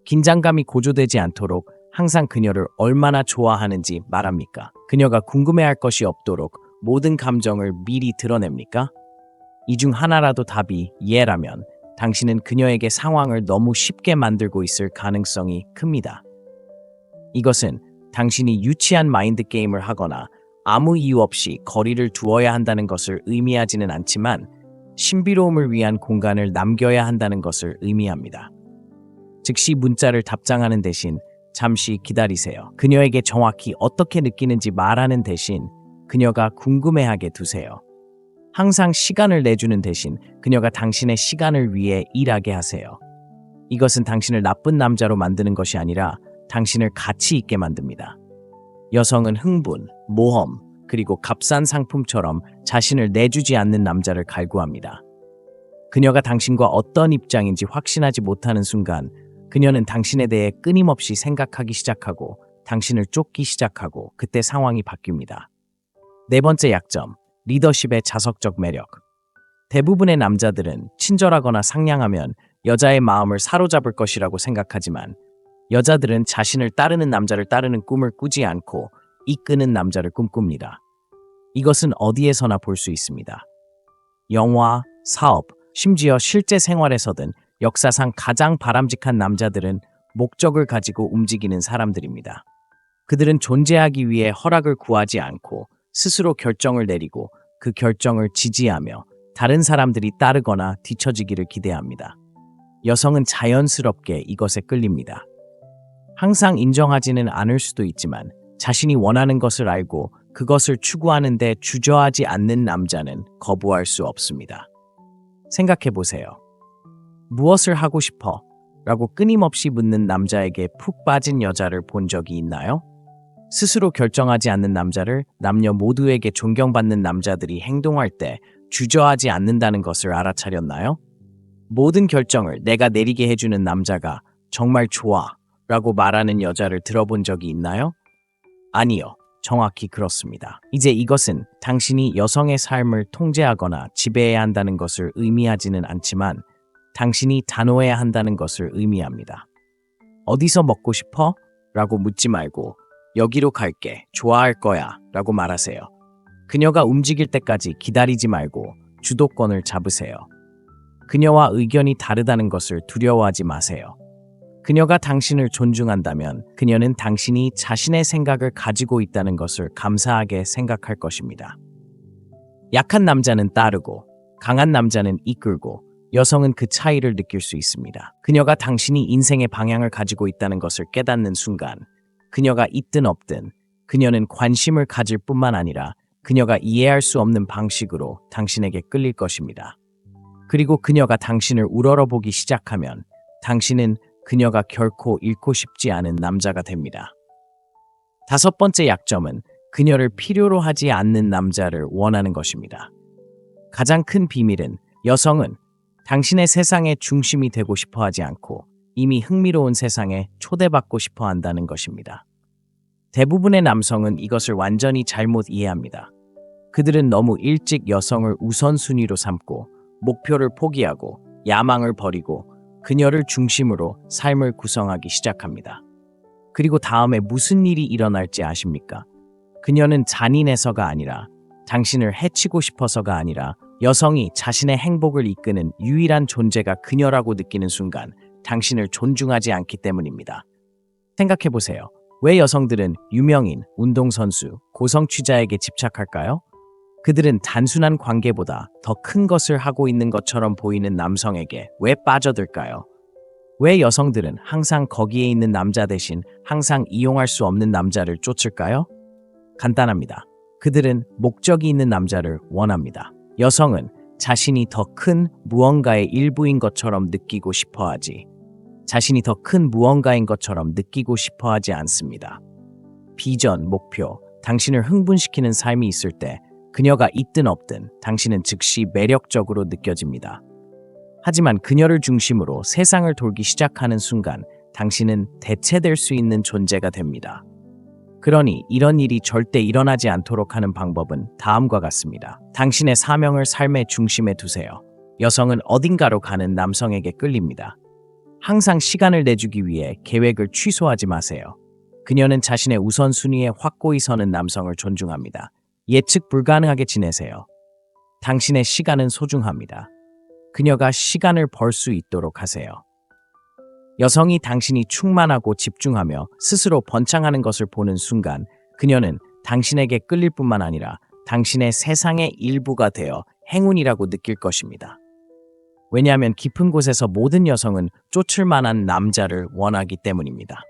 긴장감이 고조되지 않도록 항상 그녀를 얼마나 좋아하는지 말합니까? 그녀가 궁금해할 것이 없도록 모든 감정을 미리 드러냅니까? 이 중 하나라도 답이 예라면 당신은 그녀에게 상황을 너무 쉽게 만들고 있을 가능성이 큽니다. 이것은 당신이 유치한 마인드 게임을 하거나 아무 이유 없이 거리를 두어야 한다는 것을 의미하지는 않지만, 신비로움을 위한 공간을 남겨야 한다는 것을 의미합니다. 즉시 문자를 답장하는 대신 잠시 기다리세요. 그녀에게 정확히 어떻게 느끼는지 말하는 대신 그녀가 궁금해하게 두세요. 항상 시간을 내주는 대신 그녀가 당신의 시간을 위해 일하게 하세요. 이것은 당신을 나쁜 남자로 만드는 것이 아니라 당신을 가치 있게 만듭니다. 여성은 흥분, 모험, 그리고 값싼 상품처럼 자신을 내주지 않는 남자를 갈구합니다. 그녀가 당신과 어떤 입장인지 확신하지 못하는 순간, 그녀는 당신에 대해 끊임없이 생각하기 시작하고 당신을 쫓기 시작하고, 그때 상황이 바뀝니다. 네 번째 약점, 리더십의 자석적 매력. 대부분의 남자들은 친절하거나 상냥하면 여자의 마음을 사로잡을 것이라고 생각하지만, 여자들은 자신을 따르는 남자를 따르는 꿈을 꾸지 않고 이끄는 남자를 꿈꿉니다. 이것은 어디에서나 볼 수 있습니다. 영화, 사업, 심지어 실제 생활에서든 역사상 가장 바람직한 남자들은 목적을 가지고 움직이는 사람들입니다. 그들은 존재하기 위해 허락을 구하지 않고 스스로 결정을 내리고 그 결정을 지지하며 다른 사람들이 따르거나 뒤처지기를 기대합니다. 여성은 자연스럽게 이것에 끌립니다. 항상 인정하지는 않을 수도 있지만 자신이 원하는 것을 알고 그것을 추구하는 데 주저하지 않는 남자는 거부할 수 없습니다. 생각해 보세요. 무엇을 하고 싶어? 라고 끊임없이 묻는 남자에게 푹 빠진 여자를 본 적이 있나요? 스스로 결정하지 않는 남자를 남녀 모두에게 존경받는 남자들이 행동할 때 주저하지 않는다는 것을 알아차렸나요? 모든 결정을 내가 내리게 해주는 남자가 정말 좋아 라고 말하는 여자를 들어본 적이 있나요? 아니요. 정확히 그렇습니다. 이제 이것은 당신이 여성의 삶을 통제하거나 지배해야 한다는 것을 의미하지는 않지만 당신이 단호해야 한다는 것을 의미합니다. 어디서 먹고 싶어? 라고 묻지 말고 여기로 갈게, 좋아할 거야 라고 말하세요. 그녀가 움직일 때까지 기다리지 말고 주도권을 잡으세요. 그녀와 의견이 다르다는 것을 두려워하지 마세요. 그녀가 당신을 존중한다면 그녀는 당신이 자신의 생각을 가지고 있다는 것을 감사하게 생각할 것입니다. 약한 남자는 따르고 강한 남자는 이끌고 여성은 그 차이를 느낄 수 있습니다. 그녀가 당신이 인생의 방향을 가지고 있다는 것을 깨닫는 순간 그녀가 있든 없든 그녀는 관심을 가질 뿐만 아니라 그녀가 이해할 수 없는 방식으로 당신에게 끌릴 것입니다. 그리고 그녀가 당신을 우러러보기 시작하면 당신은 그녀가 결코 잃고 싶지 않은 남자가 됩니다. 다섯 번째 약점은 그녀를 필요로 하지 않는 남자를 원하는 것입니다. 가장 큰 비밀은 여성은 당신의 세상의 중심이 되고 싶어 하지 않고 이미 흥미로운 세상에 초대받고 싶어 한다는 것입니다. 대부분의 남성은 이것을 완전히 잘못 이해합니다. 그들은 너무 일찍 여성을 우선순위로 삼고 목표를 포기하고 야망을 버리고 그녀를 중심으로 삶을 구성하기 시작합니다. 그리고 다음에 무슨 일이 일어날지 아십니까? 그녀는 잔인해서가 아니라 당신을 해치고 싶어서가 아니라 여성이 자신의 행복을 이끄는 유일한 존재가 그녀라고 느끼는 순간 당신을 존중하지 않기 때문입니다. 생각해보세요. 왜 여성들은 유명인, 운동선수, 고성취자에게 집착할까요? 그들은 단순한 관계보다 더 큰 것을 하고 있는 것처럼 보이는 남성에게 왜 빠져들까요? 왜 여성들은 항상 거기에 있는 남자 대신 항상 이용할 수 없는 남자를 쫓을까요? 간단합니다. 그들은 목적이 있는 남자를 원합니다. 여성은 자신이 더 큰 무언가의 일부인 것처럼 느끼고 싶어 하지, 자신이 더 큰 무언가인 것처럼 느끼고 싶어 하지 않습니다. 비전, 목표, 당신을 흥분시키는 삶이 있을 때 그녀가 있든 없든 당신은 즉시 매력적으로 느껴집니다. 하지만 그녀를 중심으로 세상을 돌기 시작하는 순간 당신은 대체될 수 있는 존재가 됩니다. 그러니 이런 일이 절대 일어나지 않도록 하는 방법은 다음과 같습니다. 당신의 사명을 삶의 중심에 두세요. 여성은 어딘가로 가는 남성에게 끌립니다. 항상 시간을 내주기 위해 계획을 취소하지 마세요. 그녀는 자신의 우선순위에 확고히 서는 남성을 존중합니다. 예측 불가능하게 지내세요. 당신의 시간은 소중합니다. 그녀가 시간을 벌 수 있도록 하세요. 여성이 당신이 충만하고 집중하며 스스로 번창하는 것을 보는 순간 그녀는 당신에게 끌릴 뿐만 아니라 당신의 세상의 일부가 되어 행운이라고 느낄 것입니다. 왜냐하면 깊은 곳에서 모든 여성은 쫓을 만한 남자를 원하기 때문입니다.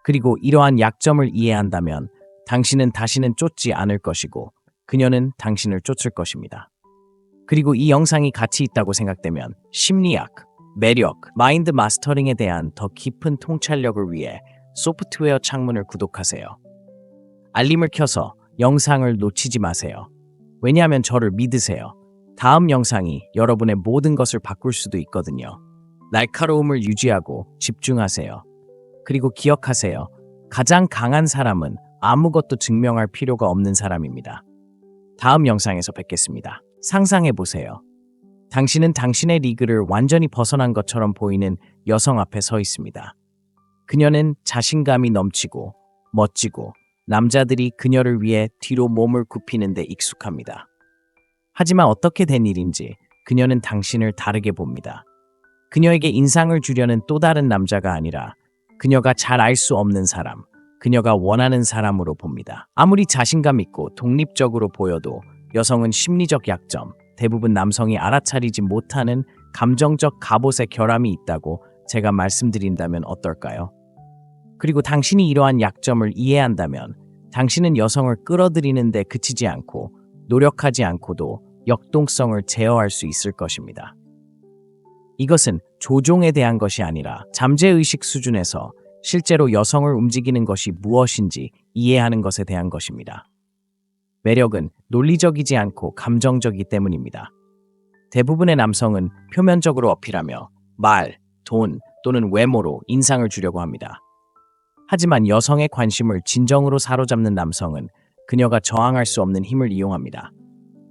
그리고 이러한 약점을 이해한다면 당신은 다시는 쫓지 않을 것이고 그녀는 당신을 쫓을 것입니다. 그리고 이 영상이 가치 있다고 생각되면 심리학, 매력, 마인드 마스터링에 대한 더 깊은 통찰력을 위해 소프트웨어 창문을 구독하세요. 알림을 켜서 영상을 놓치지 마세요. 왜냐하면 저를 믿으세요. 다음 영상이 여러분의 모든 것을 바꿀 수도 있거든요. 날카로움을 유지하고 집중하세요. 그리고 기억하세요. 가장 강한 사람은 아무것도 증명할 필요가 없는 사람입니다. 다음 영상에서 뵙겠습니다. 상상해보세요. 당신은 당신의 리그를 완전히 벗어난 것처럼 보이는 여성 앞에 서 있습니다. 그녀는 자신감이 넘치고 멋지고 남자들이 그녀를 위해 뒤로 몸을 굽히는 데 익숙합니다. 하지만 어떻게 된 일인지 그녀는 당신을 다르게 봅니다. 그녀에게 인상을 주려는 또 다른 남자가 아니라 그녀가 잘 알 수 없는 사람, 그녀가 원하는 사람으로 봅니다. 아무리 자신감 있고 독립적으로 보여도 여성은 심리적 약점, 대부분 남성이 알아차리지 못하는 감정적 갑옷의 결함이 있다고 제가 말씀드린다면 어떨까요? 그리고 당신이 이러한 약점을 이해한다면 당신은 여성을 끌어들이는 데 그치지 않고 노력하지 않고도 역동성을 제어할 수 있을 것입니다. 이것은 조종에 대한 것이 아니라 잠재의식 수준에서 실제로 여성을 움직이는 것이 무엇인지 이해하는 것에 대한 것입니다. 매력은 논리적이지 않고 감정적이기 때문입니다. 대부분의 남성은 표면적으로 어필하며 말, 돈 또는 외모로 인상을 주려고 합니다. 하지만 여성의 관심을 진정으로 사로잡는 남성은 그녀가 저항할 수 없는 힘을 이용합니다.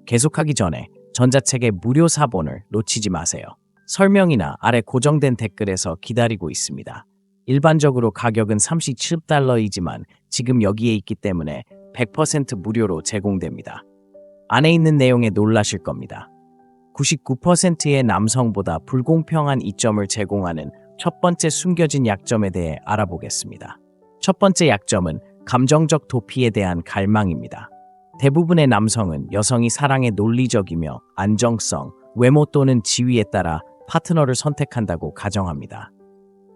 계속하기 전에 전자책의 무료 사본을 놓치지 마세요. 설명이나 아래 고정된 댓글에서 기다리고 있습니다. 일반적으로 가격은 $37이지만 지금 여기에 있기 때문에 100% 무료로 제공됩니다. 안에 있는 내용에 놀라실 겁니다. 99%의 남성보다 불공평한 이점을 제공하는 첫 번째 숨겨진 약점에 대해 알아보겠습니다. 첫 번째 약점은 감정적 도피에 대한 갈망입니다. 대부분의 남성은 여성이 사랑에 논리적이며 안정성, 외모 또는 지위에 따라 파트너를 선택한다고 가정합니다.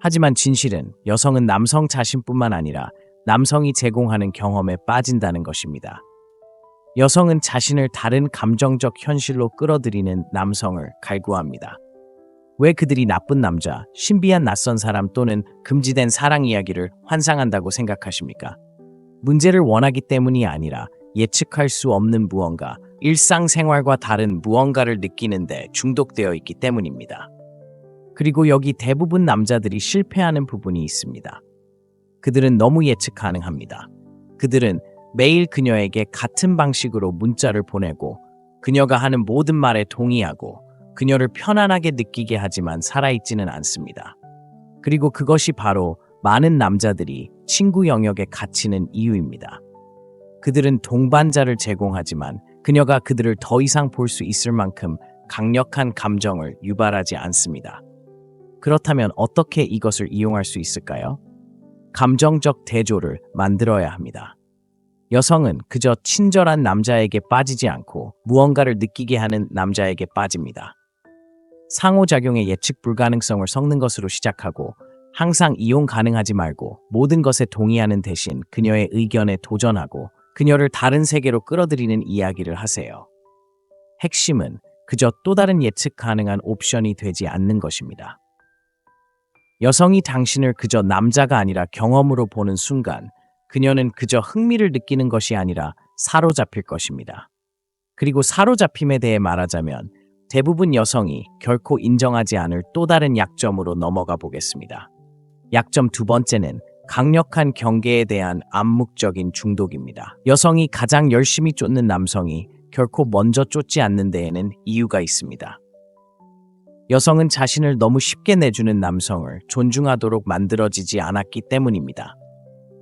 하지만 진실은 여성은 남성 자신뿐만 아니라 남성이 제공하는 경험에 빠진다는 것입니다. 여성은 자신을 다른 감정적 현실로 끌어들이는 남성을 갈구합니다. 왜 그들이 나쁜 남자, 신비한 낯선 사람 또는 금지된 사랑 이야기를 환상한다고 생각하십니까? 문제를 원하기 때문이 아니라 예측할 수 없는 무언가, 일상생활과 다른 무언가를 느끼는데 중독되어 있기 때문입니다. 그리고 여기 대부분 남자들이 실패하는 부분이 있습니다. 그들은 너무 예측 가능합니다. 그들은 매일 그녀에게 같은 방식으로 문자를 보내고 그녀가 하는 모든 말에 동의하고 그녀를 편안하게 느끼게 하지만 살아있지는 않습니다. 그리고 그것이 바로 많은 남자들이 친구 영역에 갇히는 이유입니다. 그들은 동반자를 제공하지만 그녀가 그들을 더 이상 볼 수 있을 만큼 강력한 감정을 유발하지 않습니다. 그렇다면 어떻게 이것을 이용할 수 있을까요? 감정적 대조를 만들어야 합니다. 여성은 그저 친절한 남자에게 빠지지 않고 무언가를 느끼게 하는 남자에게 빠집니다. 상호작용의 예측 불가능성을 섞는 것으로 시작하고 항상 이용 가능하지 말고 모든 것에 동의하는 대신 그녀의 의견에 도전하고 그녀를 다른 세계로 끌어들이는 이야기를 하세요. 핵심은 그저 또 다른 예측 가능한 옵션이 되지 않는 것입니다. 여성이 당신을 그저 남자가 아니라 경험으로 보는 순간 그녀는 그저 흥미를 느끼는 것이 아니라 사로잡힐 것입니다. 그리고 사로잡힘에 대해 말하자면 대부분 여성이 결코 인정하지 않을 또 다른 약점으로 넘어가 보겠습니다. 약점 두 번째는 강력한 경계에 대한 암묵적인 중독입니다. 여성이 가장 열심히 쫓는 남성이 결코 먼저 쫓지 않는 데에는 이유가 있습니다. 여성은 자신을 너무 쉽게 내주는 남성을 존중하도록 만들어지지 않았기 때문입니다.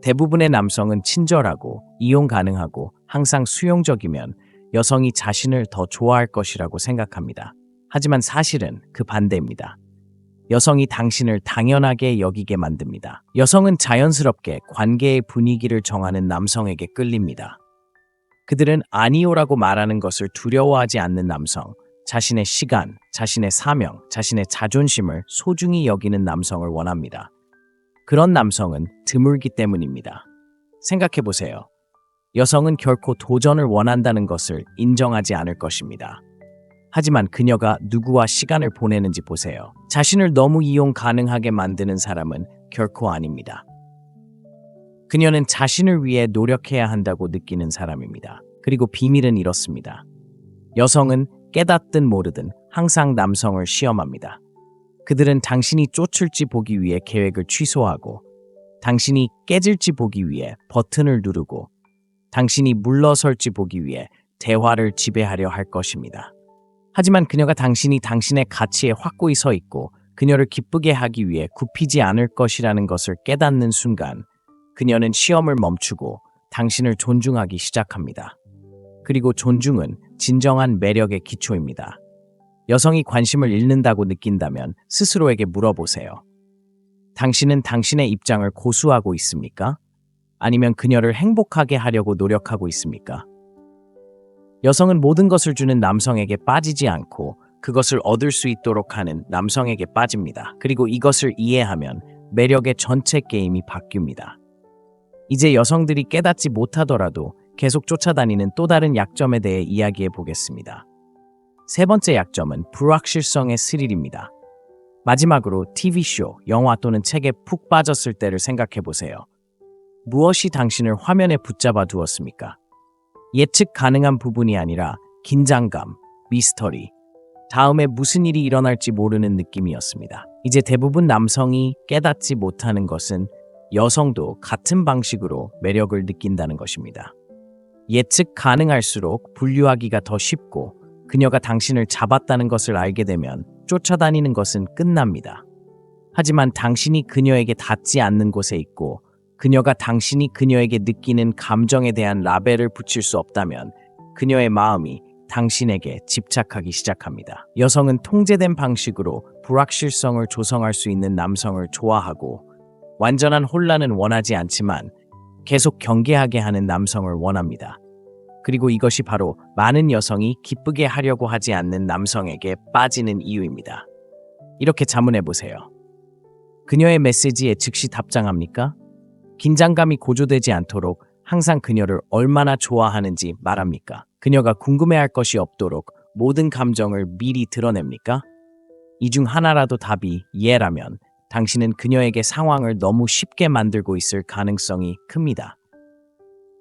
대부분의 남성은 친절하고 이용 가능하고 항상 수용적이면 여성이 자신을 더 좋아할 것이라고 생각합니다. 하지만 사실은 그 반대입니다. 여성이 당신을 당연하게 여기게 만듭니다. 여성은 자연스럽게 관계의 분위기를 정하는 남성에게 끌립니다. 그들은 아니오라고 말하는 것을 두려워하지 않는 남성, 자신의 시간, 자신의 사명, 자신의 자존심을 소중히 여기는 남성을 원합니다. 그런 남성은 드물기 때문입니다. 생각해보세요. 여성은 결코 도전을 원한다는 것을 인정하지 않을 것입니다. 하지만 그녀가 누구와 시간을 보내는지 보세요. 자신을 너무 이용 가능하게 만드는 사람은 결코 아닙니다. 그녀는 자신을 위해 노력해야 한다고 느끼는 사람입니다. 그리고 비밀은 이렇습니다. 여성은 깨닫든 모르든 항상 남성을 시험합니다. 그들은 당신이 쫓을지 보기 위해 계획을 취소하고 당신이 깨질지 보기 위해 버튼을 누르고 당신이 물러설지 보기 위해 대화를 지배하려 할 것입니다. 하지만 그녀가 당신이 당신의 가치에 확고히 서 있고 그녀를 기쁘게 하기 위해 굽히지 않을 것이라는 것을 깨닫는 순간 그녀는 시험을 멈추고 당신을 존중하기 시작합니다. 그리고 존중은 진정한 매력의 기초입니다. 여성이 관심을 잃는다고 느낀다면 스스로에게 물어보세요. 당신은 당신의 입장을 고수하고 있습니까? 아니면 그녀를 행복하게 하려고 노력하고 있습니까? 여성은 모든 것을 주는 남성에게 빠지지 않고 그것을 얻을 수 있도록 하는 남성에게 빠집니다. 그리고 이것을 이해하면 매력의 전체 게임이 바뀝니다. 이제 여성들이 깨닫지 못하더라도 계속 쫓아다니는 또 다른 약점에 대해 이야기해 보겠습니다. 세 번째 약점은 불확실성의 스릴입니다. 마지막으로 TV쇼, 영화 또는 책에 푹 빠졌을 때를 생각해 보세요. 무엇이 당신을 화면에 붙잡아 두었습니까? 예측 가능한 부분이 아니라 긴장감, 미스터리, 다음에 무슨 일이 일어날지 모르는 느낌이었습니다. 이제 대부분 남성이 깨닫지 못하는 것은 여성도 같은 방식으로 매력을 느낀다는 것입니다. 예측 가능할수록 분류하기가 더 쉽고 그녀가 당신을 잡았다는 것을 알게 되면 쫓아다니는 것은 끝납니다. 하지만 당신이 그녀에게 닿지 않는 곳에 있고 그녀가 당신이 그녀에게 느끼는 감정에 대한 라벨을 붙일 수 없다면 그녀의 마음이 당신에게 집착하기 시작합니다. 여성은 통제된 방식으로 불확실성을 조성할 수 있는 남성을 좋아하고 완전한 혼란은 원하지 않지만 계속 경계하게 하는 남성을 원합니다. 그리고 이것이 바로 많은 여성이 기쁘게 하려고 하지 않는 남성에게 빠지는 이유입니다. 이렇게 자문해 보세요. 그녀의 메시지에 즉시 답장합니까? 긴장감이 고조되지 않도록 항상 그녀를 얼마나 좋아하는지 말합니까? 그녀가 궁금해할 것이 없도록 모든 감정을 미리 드러냅니까? 이 중 하나라도 답이 예라면 당신은 그녀에게 상황을 너무 쉽게 만들고 있을 가능성이 큽니다.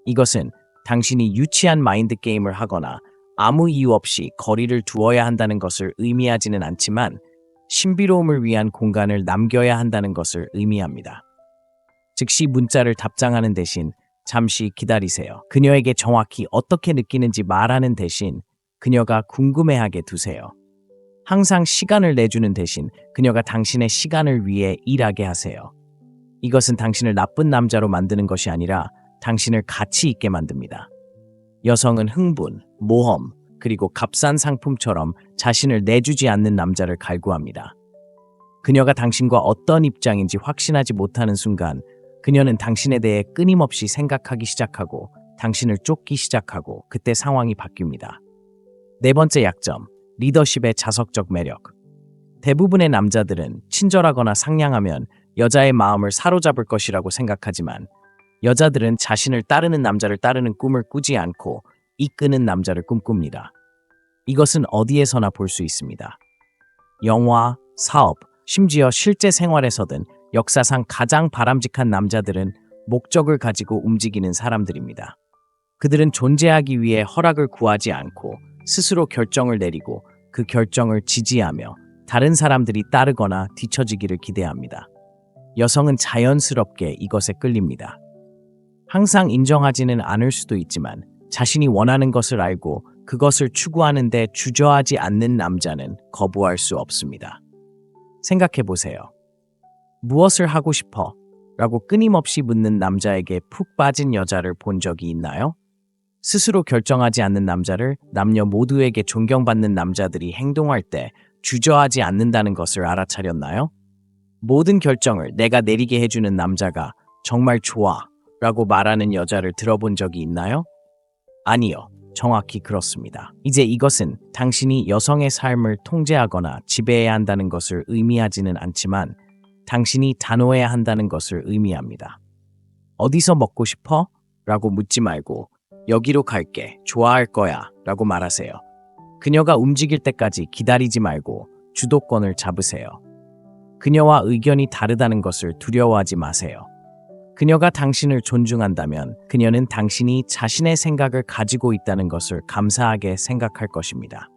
이것은 당신이 유치한 마인드 게임을 하거나 아무 이유 없이 거리를 두어야 한다는 것을 의미하지는 않지만 신비로움을 위한 공간을 남겨야 한다는 것을 의미합니다. 즉시 문자를 답장하는 대신 잠시 기다리세요. 그녀에게 정확히 어떻게 느끼는지 말하는 대신 그녀가 궁금해하게 두세요. 항상 시간을 내주는 대신 그녀가 당신의 시간을 위해 일하게 하세요. 이것은 당신을 나쁜 남자로 만드는 것이 아니라 당신을 가치 있게 만듭니다. 여성은 흥분, 모험, 그리고 값싼 상품처럼 자신을 내주지 않는 남자를 갈구합니다. 그녀가 당신과 어떤 입장인지 확신하지 못하는 순간 그녀는 당신에 대해 끊임없이 생각하기 시작하고 당신을 쫓기 시작하고 그때 상황이 바뀝니다. 네 번째 약점, 리더십의 자석적 매력. 대부분의 남자들은 친절하거나 상냥하면 여자의 마음을 사로잡을 것이라고 생각하지만 여자들은 자신을 따르는 남자를 따르는 꿈을 꾸지 않고 이끄는 남자를 꿈꿉니다. 이것은 어디에서나 볼 수 있습니다. 영화, 사업, 심지어 실제 생활에서든 역사상 가장 바람직한 남자들은 목적을 가지고 움직이는 사람들입니다. 그들은 존재하기 위해 허락을 구하지 않고 스스로 결정을 내리고 그 결정을 지지하며 다른 사람들이 따르거나 뒤처지기를 기대합니다. 여성은 자연스럽게 이것에 끌립니다. 항상 인정하지는 않을 수도 있지만 자신이 원하는 것을 알고 그것을 추구하는데 주저하지 않는 남자는 거부할 수 없습니다. 생각해 보세요. 무엇을 하고 싶어? 라고 끊임없이 묻는 남자에게 푹 빠진 여자를 본 적이 있나요? 스스로 결정하지 않는 남자를 남녀 모두에게 존경받는 남자들이 행동할 때 주저하지 않는다는 것을 알아차렸나요? 모든 결정을 내가 내리게 해주는 남자가 정말 좋아 라고 말하는 여자를 들어본 적이 있나요? 아니요. 정확히 그렇습니다. 이제 이것은 당신이 여성의 삶을 통제하거나 지배해야 한다는 것을 의미하지는 않지만 당신이 단호해야 한다는 것을 의미합니다. 어디서 먹고 싶어? 라고 묻지 말고 여기로 갈게, 좋아할 거야 라고 말하세요. 그녀가 움직일 때까지 기다리지 말고 주도권을 잡으세요. 그녀와 의견이 다르다는 것을 두려워하지 마세요. 그녀가 당신을 존중한다면 그녀는 당신이 자신의 생각을 가지고 있다는 것을 감사하게 생각할 것입니다.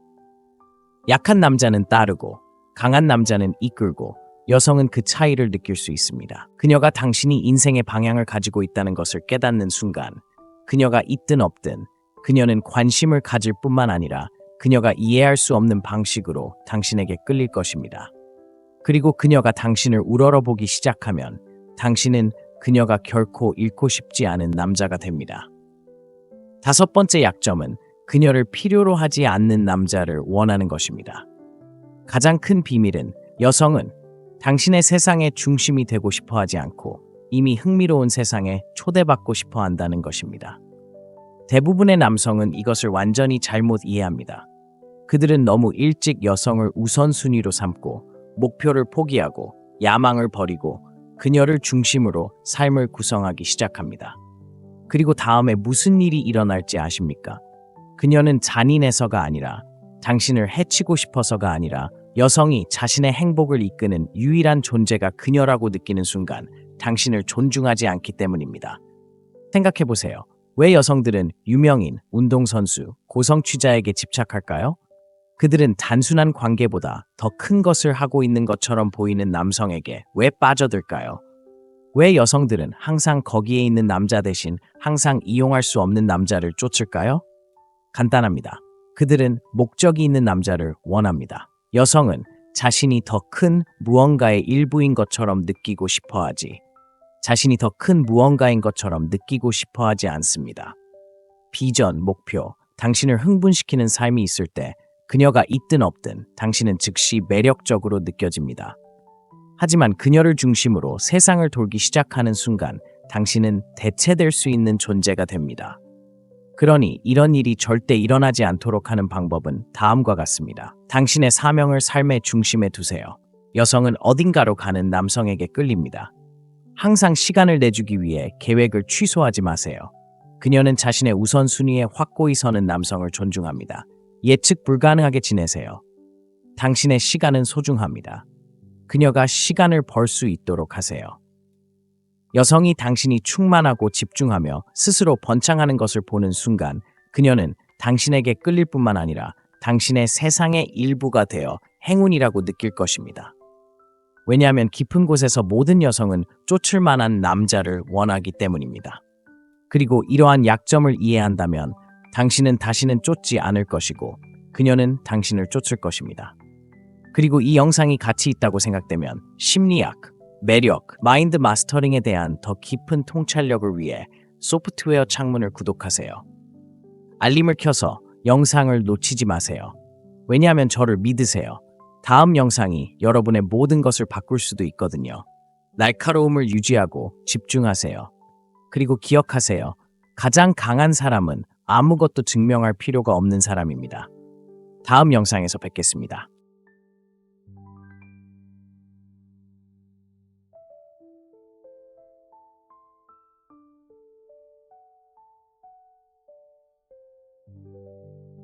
약한 남자는 따르고 강한 남자는 이끌고 여성은 그 차이를 느낄 수 있습니다. 그녀가 당신이 인생의 방향을 가지고 있다는 것을 깨닫는 순간 그녀가 있든 없든 그녀는 관심을 가질 뿐만 아니라 그녀가 이해할 수 없는 방식으로 당신에게 끌릴 것입니다. 그리고 그녀가 당신을 우러러보기 시작하면 당신은 그녀가 결코 잃고 싶지 않은 남자가 됩니다. 다섯 번째 약점은 그녀를 필요로 하지 않는 남자를 원하는 것입니다. 가장 큰 비밀은 여성은 당신의 세상의 중심이 되고 싶어 하지 않고 이미 흥미로운 세상에 초대받고 싶어 한다는 것입니다. 대부분의 남성은 이것을 완전히 잘못 이해합니다. 그들은 너무 일찍 여성을 우선순위로 삼고 목표를 포기하고 야망을 버리고 그녀를 중심으로 삶을 구성하기 시작합니다. 그리고 다음에 무슨 일이 일어날지 아십니까? 그녀는 잔인해서가 아니라 당신을 해치고 싶어서가 아니라 여성이 자신의 행복을 이끄는 유일한 존재가 그녀라고 느끼는 순간 당신을 존중하지 않기 때문입니다. 생각해보세요. 왜 여성들은 유명인, 운동선수, 고성취자에게 집착할까요? 그들은 단순한 관계보다 더 큰 것을 하고 있는 것처럼 보이는 남성에게 왜 빠져들까요? 왜 여성들은 항상 거기에 있는 남자 대신 항상 이용할 수 없는 남자를 쫓을까요? 간단합니다. 그들은 목적이 있는 남자를 원합니다. 여성은 자신이 더 큰 무언가의 일부인 것처럼 느끼고 싶어 하지, 자신이 더 큰 무언가인 것처럼 느끼고 싶어 하지 않습니다. 비전, 목표, 당신을 흥분시키는 삶이 있을 때 그녀가 있든 없든 당신은 즉시 매력적으로 느껴집니다. 하지만 그녀를 중심으로 세상을 돌기 시작하는 순간 당신은 대체될 수 있는 존재가 됩니다. 그러니 이런 일이 절대 일어나지 않도록 하는 방법은 다음과 같습니다. 당신의 사명을 삶의 중심에 두세요. 여성은 어딘가로 가는 남성에게 끌립니다. 항상 시간을 내주기 위해 계획을 취소하지 마세요. 그녀는 자신의 우선순위에 확고히 서는 남성을 존중합니다. 예측 불가능하게 지내세요. 당신의 시간은 소중합니다. 그녀가 시간을 벌 수 있도록 하세요. 여성이 당신이 충만하고 집중하며 스스로 번창하는 것을 보는 순간 그녀는 당신에게 끌릴 뿐만 아니라 당신의 세상의 일부가 되어 행운이라고 느낄 것입니다. 왜냐하면 깊은 곳에서 모든 여성은 쫓을 만한 남자를 원하기 때문입니다. 그리고 이러한 약점을 이해한다면 당신은 다시는 쫓지 않을 것이고 그녀는 당신을 쫓을 것입니다. 그리고 이 영상이 가치 있다고 생각되면 심리학, 매력, 마인드 마스터링에 대한 더 깊은 통찰력을 위해 소프트웨어 창문을 구독하세요. 알림을 켜서 영상을 놓치지 마세요. 왜냐하면 저를 믿으세요. 다음 영상이 여러분의 모든 것을 바꿀 수도 있거든요. 날카로움을 유지하고 집중하세요. 그리고 기억하세요. 가장 강한 사람은 아무것도 증명할 필요가 없는 사람입니다. 다음 영상에서 뵙겠습니다.